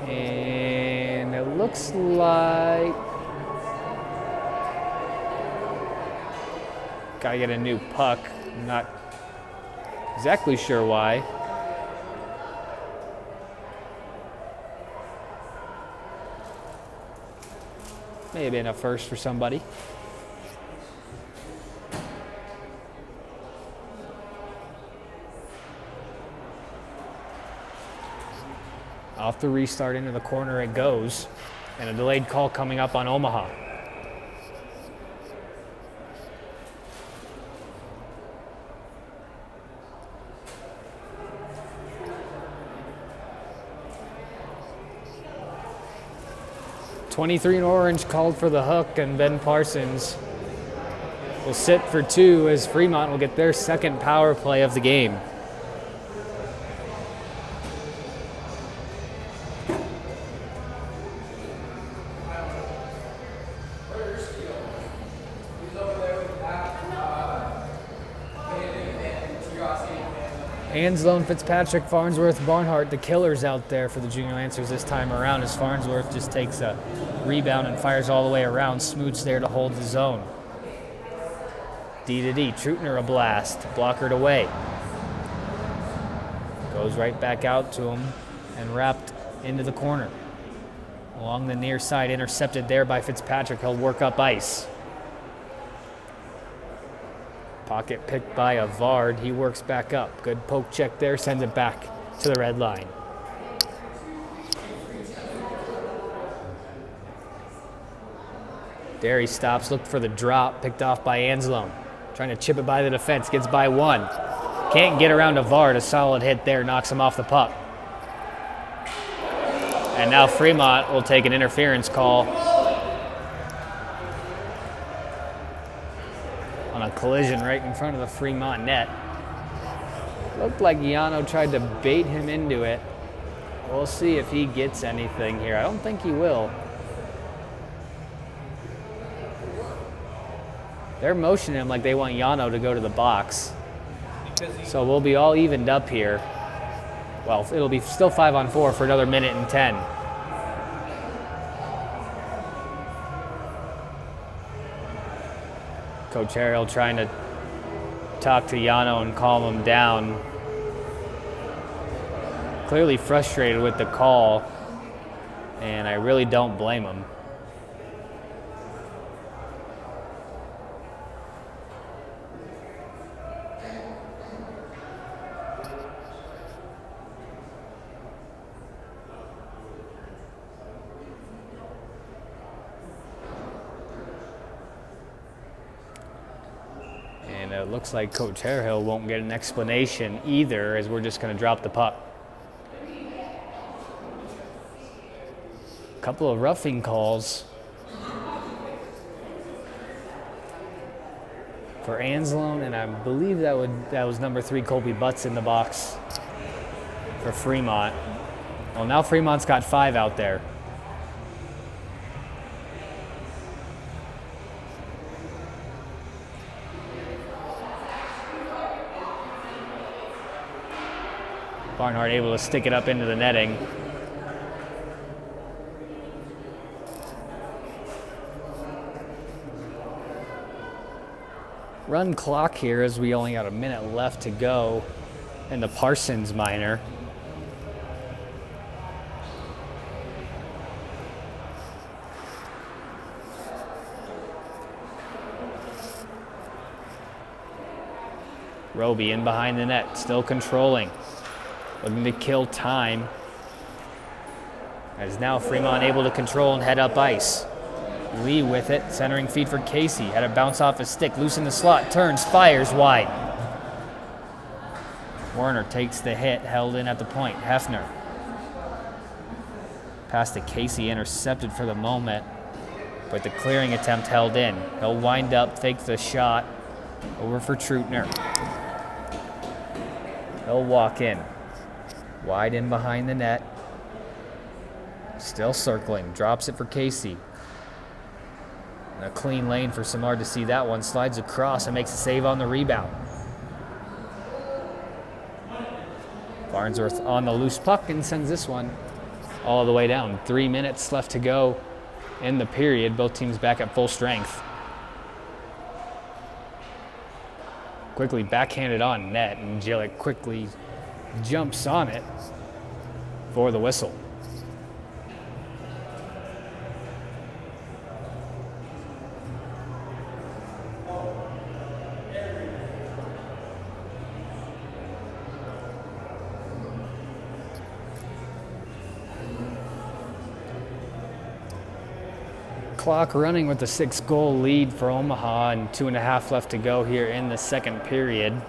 [SPEAKER 1] And it looks like gotta get a new puck. I'm not exactly sure why. May have been a first for somebody. Off the restart into the corner it goes. And a delayed call coming up on Omaha. .23 in orange called for the hook, and Ben Parsons will sit for two as Fremont will get their second power play of the game. Anslone, Fitzpatrick, Farnsworth, Barnhart, the killers out there for the Junior Lancers this time around as Farnsworth just takes a rebound and fires all the way around. Smoots there to hold the zone. D to D, Trutner a blast, blockered away. Goes right back out to him and wrapped into the corner. Along the near side, intercepted there by Fitzpatrick. He'll work up ice. Pocket picked by Avard. He works back up. Good poke check there. Sends it back to the red line. Derry stops, looked for the drop, picked off by Anzalone. Trying to chip it by the defense, gets by one. Can't get around to Vard, a solid hit there, knocks him off the puck. And now Fremont will take an interference call on a collision right in front of the Fremont net. Looked like Yano tried to bait him into it. We'll see if he gets anything here. I don't think he will. They're motioning him like they want Yano to go to the box. So we'll be all evened up here. Well, it'll be still 5-on-4 for another minute and 10. Coach Harrell trying to talk to Yano and calm him down. Clearly frustrated with the call, and I really don't blame him. And it looks like Coach Harehill won't get an explanation either, as we're just going to drop the puck. A couple of roughing calls for Anzalone, and I believe that was number 3, Colby Butts, in the box for Fremont. Well, now Fremont's got 5 out there. Barnhart able to stick it up into the netting. Run clock here, as we only got a minute left to go in the Parsons minor. Roby in behind the net, still controlling. Looking to kill time. As now Fremont able to control and head up ice. Lee with it, centering feed for Casey. Had it bounce off his stick, loose in the slot, turns, fires wide. Warner takes the hit, held in at the point. Hefner. Pass to Casey, intercepted for the moment, but the clearing attempt held in. He'll wind up, fake the shot, over for Trutner. He'll walk in. Wide in behind the net. Still circling. Drops it for Casey. And a clean lane for Samard to see that one. Slides across and makes a save on the rebound. Farnsworth on the loose puck and sends this one all the way down. 3 minutes left to go in the period. Both teams back at full strength. Quickly backhanded on net, and Jillick quickly jumps on it for the whistle. Clock running with the 6-goal lead for Omaha, and 2.5 left to go here in the second period.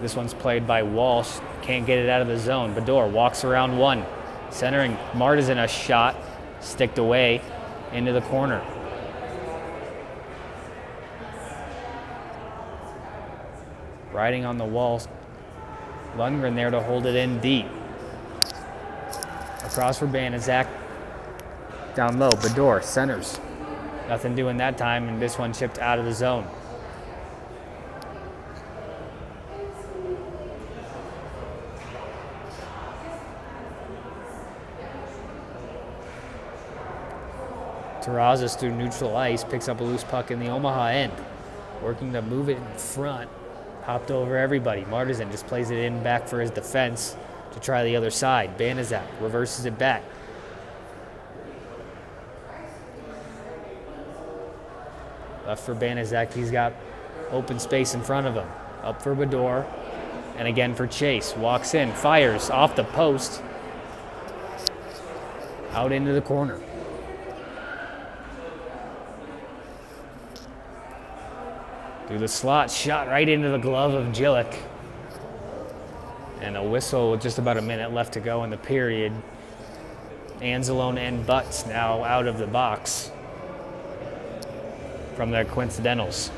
[SPEAKER 1] This one's played by Walsh. Can't get it out of the zone. Bador walks around one. Centering. Martisan a shot. Sticked away into the corner. Riding on the wall. Lundgren there to hold it in deep. Across for Banaszak. Down low. Bador centers. Nothing doing that time, and this one chipped out of the zone. Terrazas through neutral ice, picks up a loose puck in the Omaha end. Working to move it in front. Hopped over everybody. Martisan just plays it in back for his defense to try the other side. Banaszak reverses it back. Left for Banaszak, he's got open space in front of him. Up for Bador, and again for Chase. Walks in, fires off the post. Out into the corner. Through the slot, shot right into the glove of Jillick. And a whistle with just about a minute left to go in the period. Anzalone and Butts now out of the box from their coincidentals.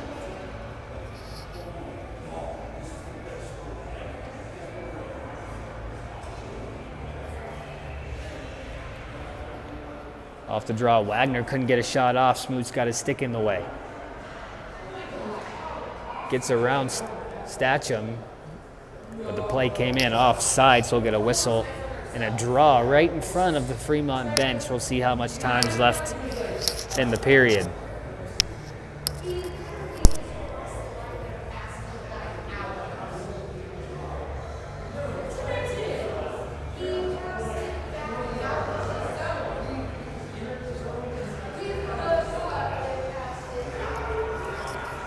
[SPEAKER 1] Off the draw, Wagner couldn't get a shot off. Smoot's got his stick in the way. Gets around Statcham, but the play came in offside, so we'll get a whistle and a draw right in front of the Fremont bench. We'll see how much time's left in the period.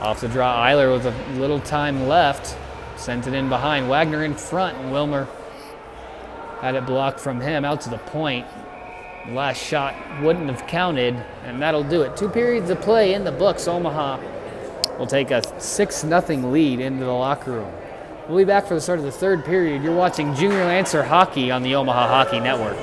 [SPEAKER 1] Off the draw, Eiler with a little time left. Sent it in behind. Wagner in front, and Wilmer had it blocked from him out to the point. The last shot wouldn't have counted, and that'll do it. 2 periods of play in the books. Omaha will take a 6-0 lead into the locker room. We'll be back for the start of the 3rd period. You're watching Junior Lancer Hockey on the Omaha Hockey Network.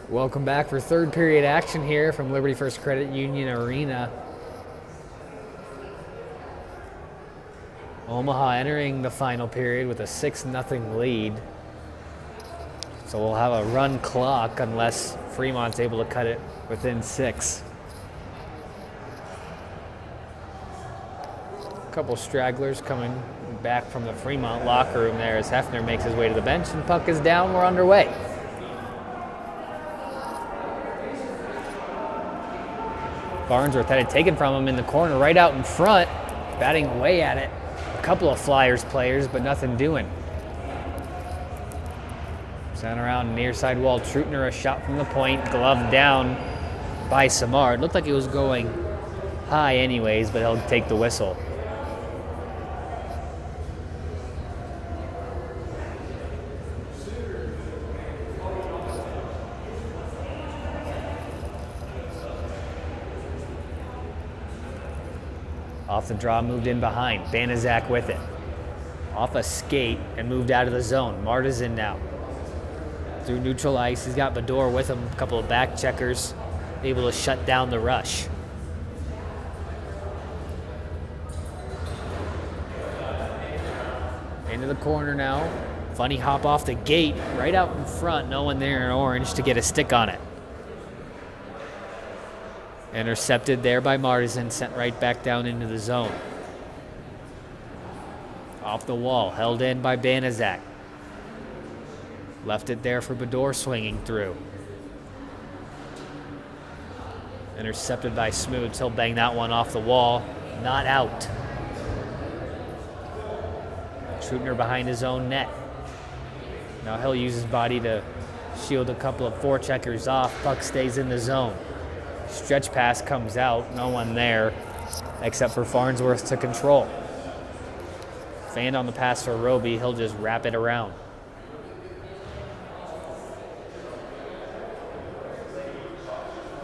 [SPEAKER 1] Welcome back for third period action here from Liberty First Credit Union Arena. Omaha entering the final period with a 6-0 lead. So we'll have a run clock unless Fremont's able to cut it within 6. A couple stragglers coming back from the Fremont locker room there as Hefner makes his way to the bench and puck is down. We're underway. Farnsworth had it taken from him in the corner right out in front, batting away at it. A couple of Flyers players, but nothing doing. Sent around near side wall. Trutner, a shot from the point, gloved down by Samar. It looked like it was going high anyways, but he'll take the whistle. Off the draw, moved in behind. Banaszak with it. Off a skate and moved out of the zone. Marta's in now. Through neutral ice, he's got Bador with him. A couple of back checkers, able to shut down the rush. Into the corner now. Funny hop off the gate, right out in front. No one there in orange to get a stick on it. Intercepted there by Martisan, sent right back down into the zone. Off the wall, held in by Banaszak. Left it there for Bador swinging through. Intercepted by Smoots. He'll bang that one off the wall. Not out. Trutner behind his own net. Now he'll use his body to shield a couple of forecheckers off. Puck stays in the zone. Stretch pass comes out. No one there except for Farnsworth to control. Fanned on the pass for Roby. He'll just wrap it around.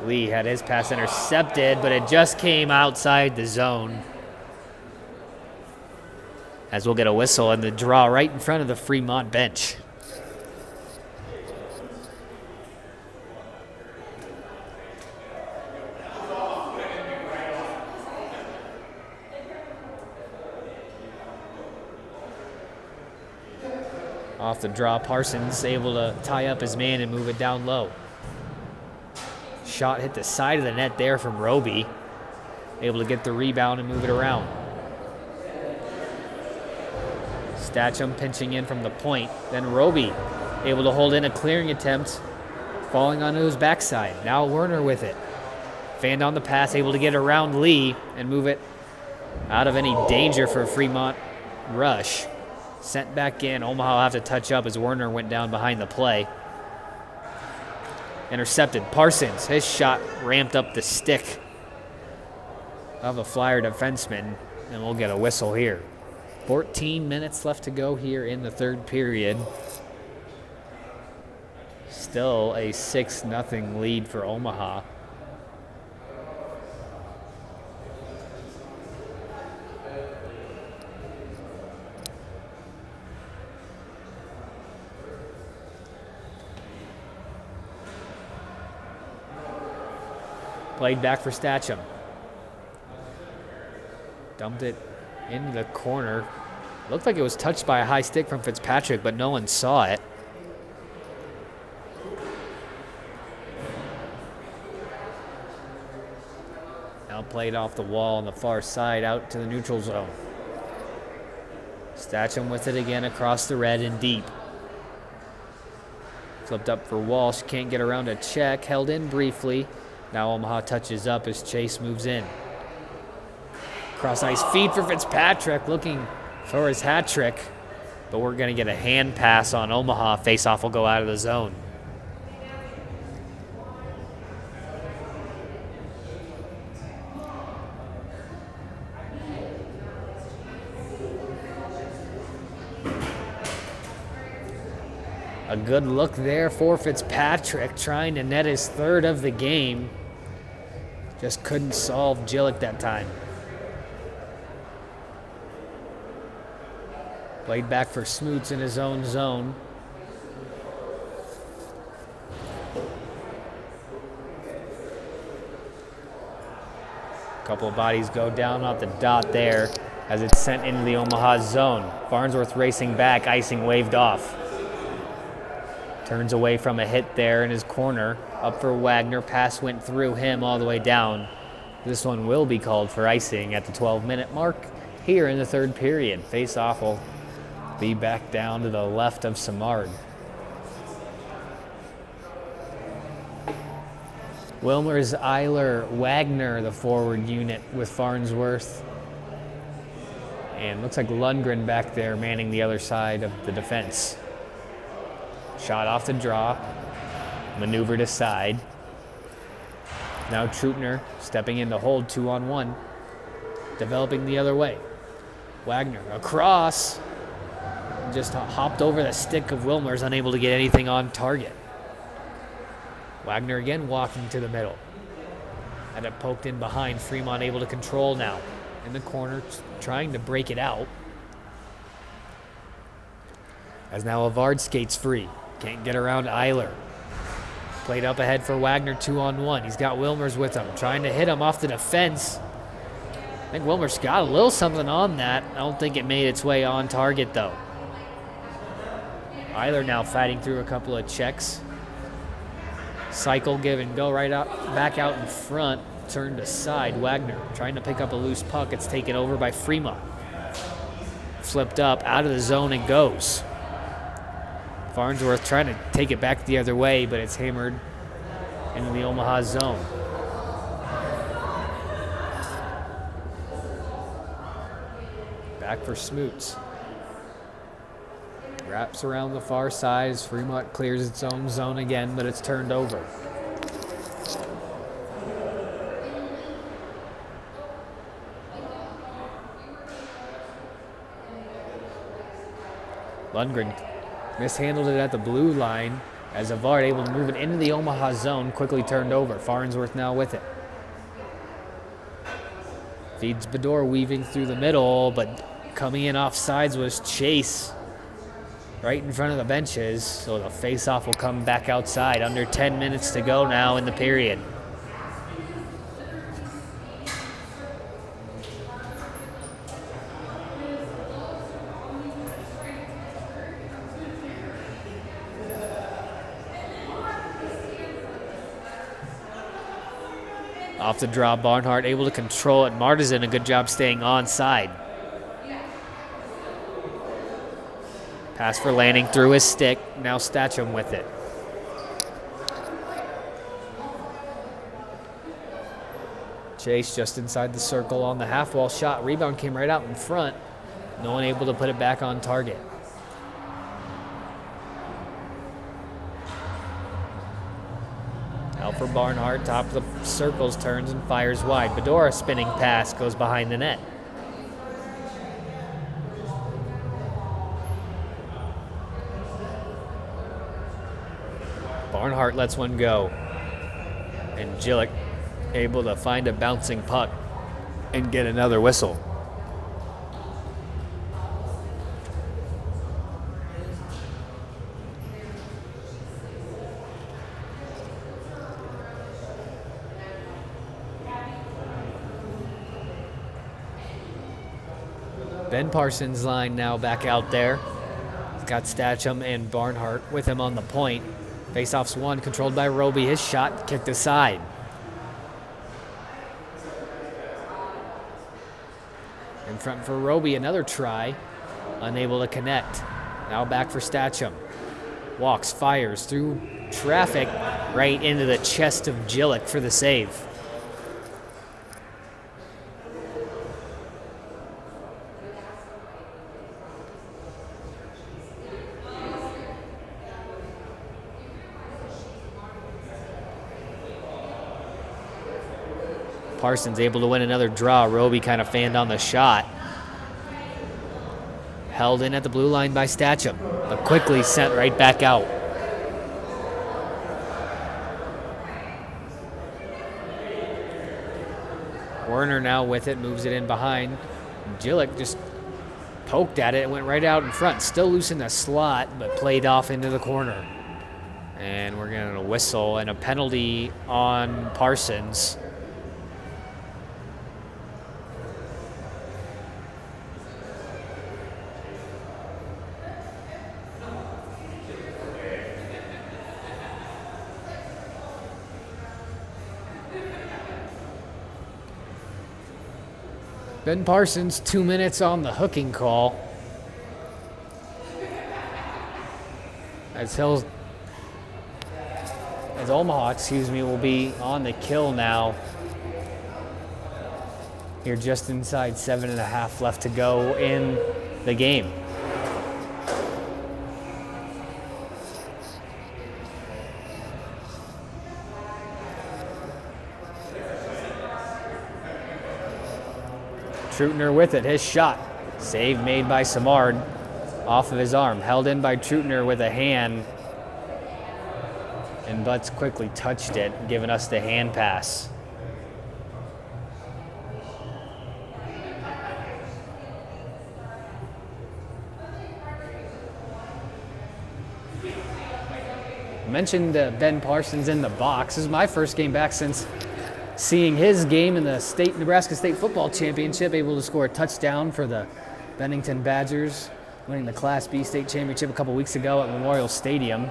[SPEAKER 1] Lee had his pass intercepted, but it just came outside the zone. As we'll get a whistle and the draw right in front of the Fremont bench. Off the draw, Parsons able to tie up his man and move it down low. Shot hit the side of the net there from Roby. Able to get the rebound and move it around. Statcham pinching in from the point. Then Roby able to hold in a clearing attempt, falling onto his backside. Now Werner with it. Fanned on the pass, able to get around Lee and move it out of any danger for a Fremont rush. Sent back in. Omaha will have to touch up as Werner went down behind the play. Intercepted. Parsons, his shot ramped up the stick of a Flyer defenseman, and we'll get a whistle here. 14 minutes left to go here in the third period. Still a 6-0 lead for Omaha. Played back for Statcham. Dumped it into the corner. Looked like it was touched by a high stick from Fitzpatrick, but no one saw it. Now played off the wall on the far side out to the neutral zone. Statcham with it again across the red and deep. Flipped up for Walsh. Can't get around a check. Held in briefly. Now Omaha touches up as Chase moves in. Cross ice feed for Fitzpatrick, looking for his hat trick. But we're going to get a hand pass on Omaha. Face-off will go out of the zone. A good look there for Fitzpatrick, trying to net his third of the game. Just couldn't solve Jillick that time. Played back for Smoots in his own zone. A couple of bodies go down off the dot there as it's sent into the Omaha zone. Farnsworth racing back, icing waved off. Turns away from a hit there in his corner. Up for Wagner. Pass went through him all the way down. This one will be called for icing at the 12-minute mark here in the third period. Face-off will be back down to the left of Samard. Wilmers, Eiler, Wagner, the forward unit with Farnsworth. And looks like Lundgren back there manning the other side of the defense. Shot off the draw, maneuvered aside. Now Trutner stepping in to hold 2-on-1, developing the other way. Wagner across, just hopped over the stick of Wilmers, unable to get anything on target. Wagner again walking to the middle. Had it poked in behind, Fremont able to control now. In the corner, trying to break it out. As now Avard skates free. Can't get around Eiler. Played up ahead for Wagner, 2-on-1. He's got Wilmers with him, trying to hit him off the defense. I think Wilmers got a little something on that. I don't think it made its way on target, though. Eiler now fighting through a couple of checks. Cycle, give and go right out, back out in front. Turned aside. Wagner trying to pick up a loose puck. It's taken over by Fremont. Flipped up, out of the zone and goes. Farnsworth trying to take it back the other way, but it's hammered into the Omaha zone. Back for Smoots. Wraps around the far side as Fremont clears its own zone again, but it's turned over. Lundgren mishandled it at the blue line as Avard able to move it into the Omaha zone, quickly turned over. Farnsworth now with it. Feeds Bedore weaving through the middle, but coming in off sides was Chase right in front of the benches, so the face-off will come back outside. Under 10 minutes to go now in the period. Off the draw, Barnhart able to control it. Martizan, a good job staying onside. Pass for Lanning through his stick. Now Statcham with it. Chase just inside the circle on the half wall shot. Rebound came right out in front. No one able to put it back on target. Out for Barnhart, top of the circles, turns and fires wide. Bedore, spinning pass, goes behind the net. Barnhart lets one go. And Gillick able to find a bouncing puck and get another whistle. Ben Parsons' line now back out there. He's got Statcham and Barnhart with him on the point. Faceoff's one, controlled by Roby. His shot kicked aside. In front for Roby, another try. Unable to connect. Now back for Statcham. Walks, fires through traffic right into the chest of Gillick for the save. Parsons able to win another draw. Roby kind of fanned on the shot. Held in at the blue line by Statcham, but quickly sent right back out. Werner now with it, moves it in behind. Gillick just poked at it and went right out in front. Still loose in the slot, but played off into the corner. And we're getting a whistle and a penalty on Parsons. Ben Parsons, 2 minutes on the hooking call. As Omaha, will be on the kill now. Here just inside 7.5 left to go in the game. Trutner with it, his shot. Save made by Samard off of his arm. Held in by Trutner with a hand. And Butts quickly touched it, giving us the hand pass. I mentioned Ben Parsons in the box. This is my first game back since seeing his game in the Nebraska State Football Championship, able to score a touchdown for the Bennington Badgers, winning the Class B State Championship a couple weeks ago at Memorial Stadium.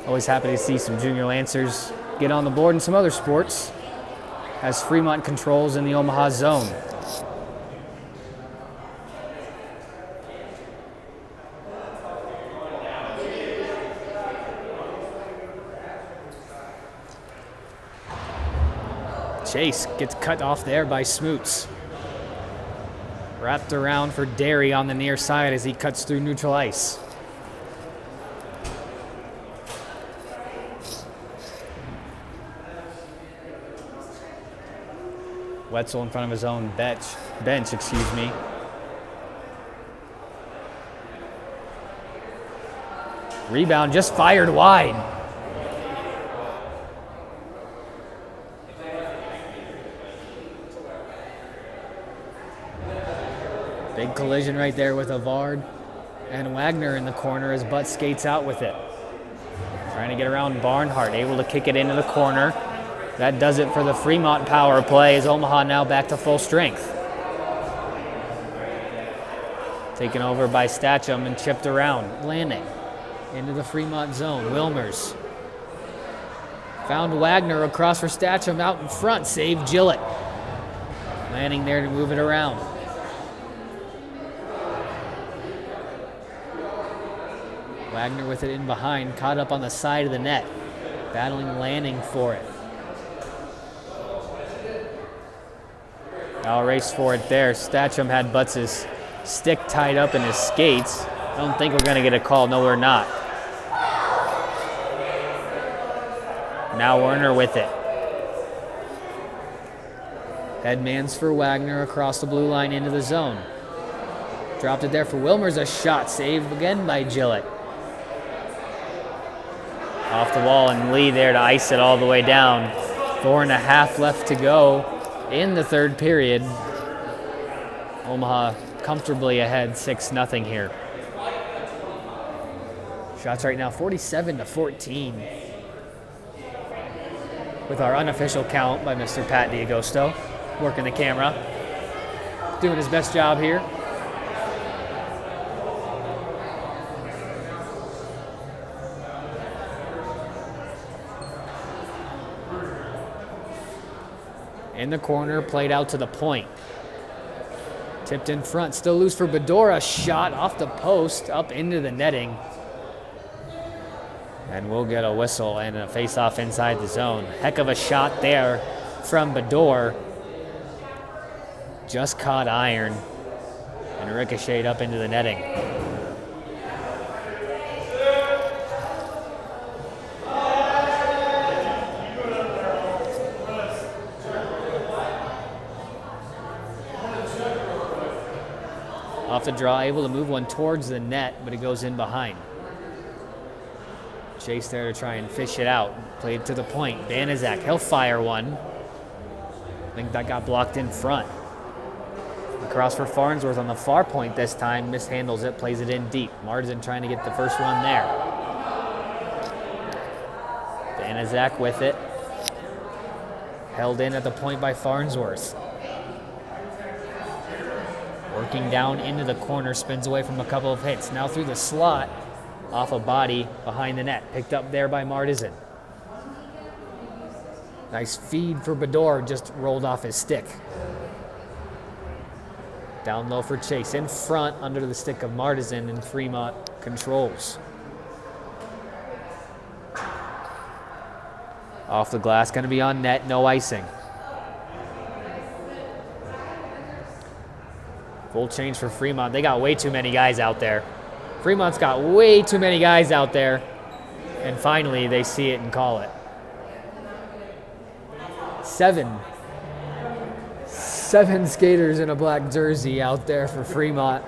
[SPEAKER 1] Always happy to see some junior Lancers get on the board in some other sports as Fremont controls in the Omaha zone. Chase gets cut off there by Smoots. Wrapped around for Derry on the near side as he cuts through neutral ice. Wetzel in front of his own bench. Rebound just fired wide. Big collision right there with Avard and Wagner in the corner as Butt skates out with it. Trying to get around Barnhart, able to kick it into the corner. That does it for the Fremont power play as Omaha now back to full strength. Taken over by Statcham and chipped around. Landing into the Fremont zone. Wilmers found Wagner across for Statcham out in front. Save Gillett. Landing there to move it around. Wagner with it in behind, caught up on the side of the net, battling Lanning for it. Now a race for it there. Statcham had Butts' stick tied up in his skates. I don't think we're going to get a call. No, we're not. Now Werner with it. Headmans for Wagner across the blue line into the zone. Dropped it there for Wilmers. A shot saved again by Gillett. Off the wall, and Lee there to ice it all the way down. 4.5 left to go in the third period. Omaha comfortably ahead 6-0 here. Shots right now 47-14. With our unofficial count by Mr. Pat D'Agosto, working the camera, doing his best job here. In the corner, played out to the point. Tipped in front, still loose for Bedora. Shot off the post, up into the netting. And we'll get a whistle and a face-off inside the zone. Heck of a shot there from Bedore. Just caught iron and ricocheted up into the netting. Off the draw, able to move one towards the net, but it goes in behind. Chase there to try and fish it out. Played to the point. Banaszak, he'll fire one. I think that got blocked in front. Across for Farnsworth on the far point this time. Mishandles it, plays it in deep. Martin trying to get the first one there. Banaszak with it. Held in at the point by Farnsworth. Working down into the corner, spins away from a couple of hits. Now through the slot, off a body behind the net. Picked up there by Martizan. Nice feed for Bedore, just rolled off his stick. Down low for Chase. In front, under the stick of Martisan, and Fremont controls. Off the glass, going to be on net, no icing. Full change for Fremont. They got way too many guys out there. Fremont's got way too many guys out there. And finally, they see it and call it. Seven skaters in a black jersey out there for Fremont.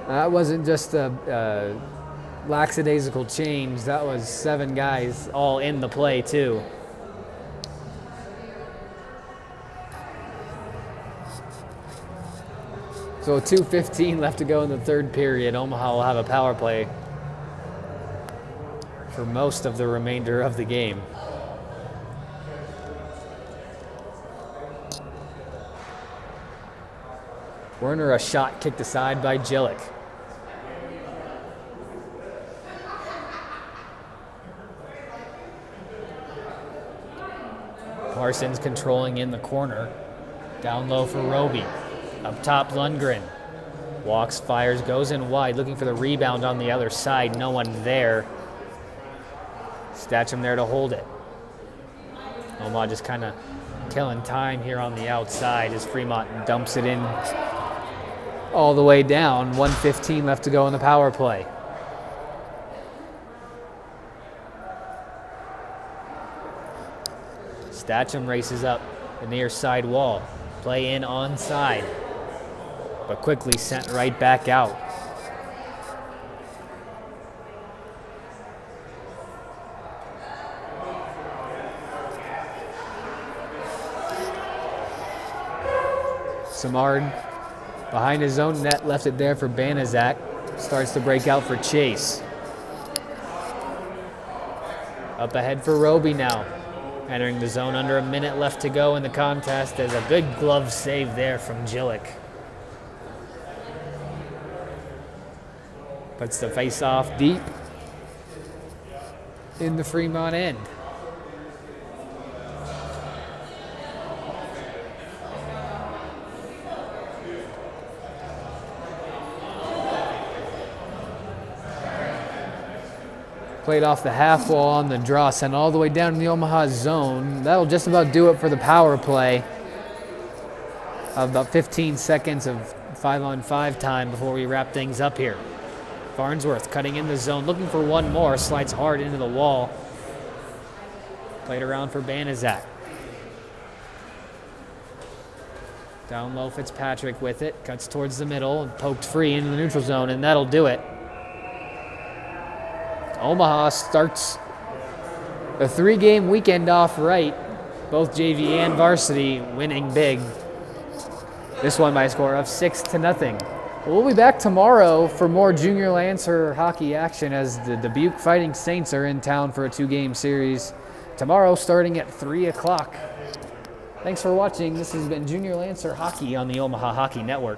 [SPEAKER 1] That wasn't just a lackadaisical change. That was 7 guys all in the play, too. So 2:15 left to go in the third period. Omaha will have a power play for most of the remainder of the game. Werner, a shot kicked aside by Jillick. Parsons controlling in the corner. Down low for Roby. Up top, Lundgren. Walks, fires, goes in wide, looking for the rebound on the other side. No one there. Statcham there to hold it. Omaha just kind of killing time here on the outside as Fremont dumps it in all the way down. 1:15 left to go in the power play. Statcham races up the near side wall. Play in onside, but quickly sent right back out. Samard behind his own net, left it there for Banaszak. Starts to break out for Chase. Up ahead for Roby now. Entering the zone under a minute left to go in the contest. There's a good glove save there from Jillick. Puts the face off deep in the Fremont end. Played off the half wall on the draw, sent all the way down to the Omaha zone. That'll just about do it for the power play. About 15 seconds of 5-on-5 time before we wrap things up here. Farnsworth cutting in the zone, looking for one more, slides hard into the wall. Played around for Banaszak. Down low, Fitzpatrick with it, cuts towards the middle and poked free into the neutral zone, and that'll do it. Omaha starts a 3-game weekend off right. Both JV and varsity winning big. This one by a score of 6-0. We'll be back tomorrow for more Junior Lancer hockey action as the Dubuque Fighting Saints are in town for a 2-game series. Tomorrow starting at 3 o'clock. Thanks for watching. This has been Junior Lancer Hockey on the Omaha Hockey Network.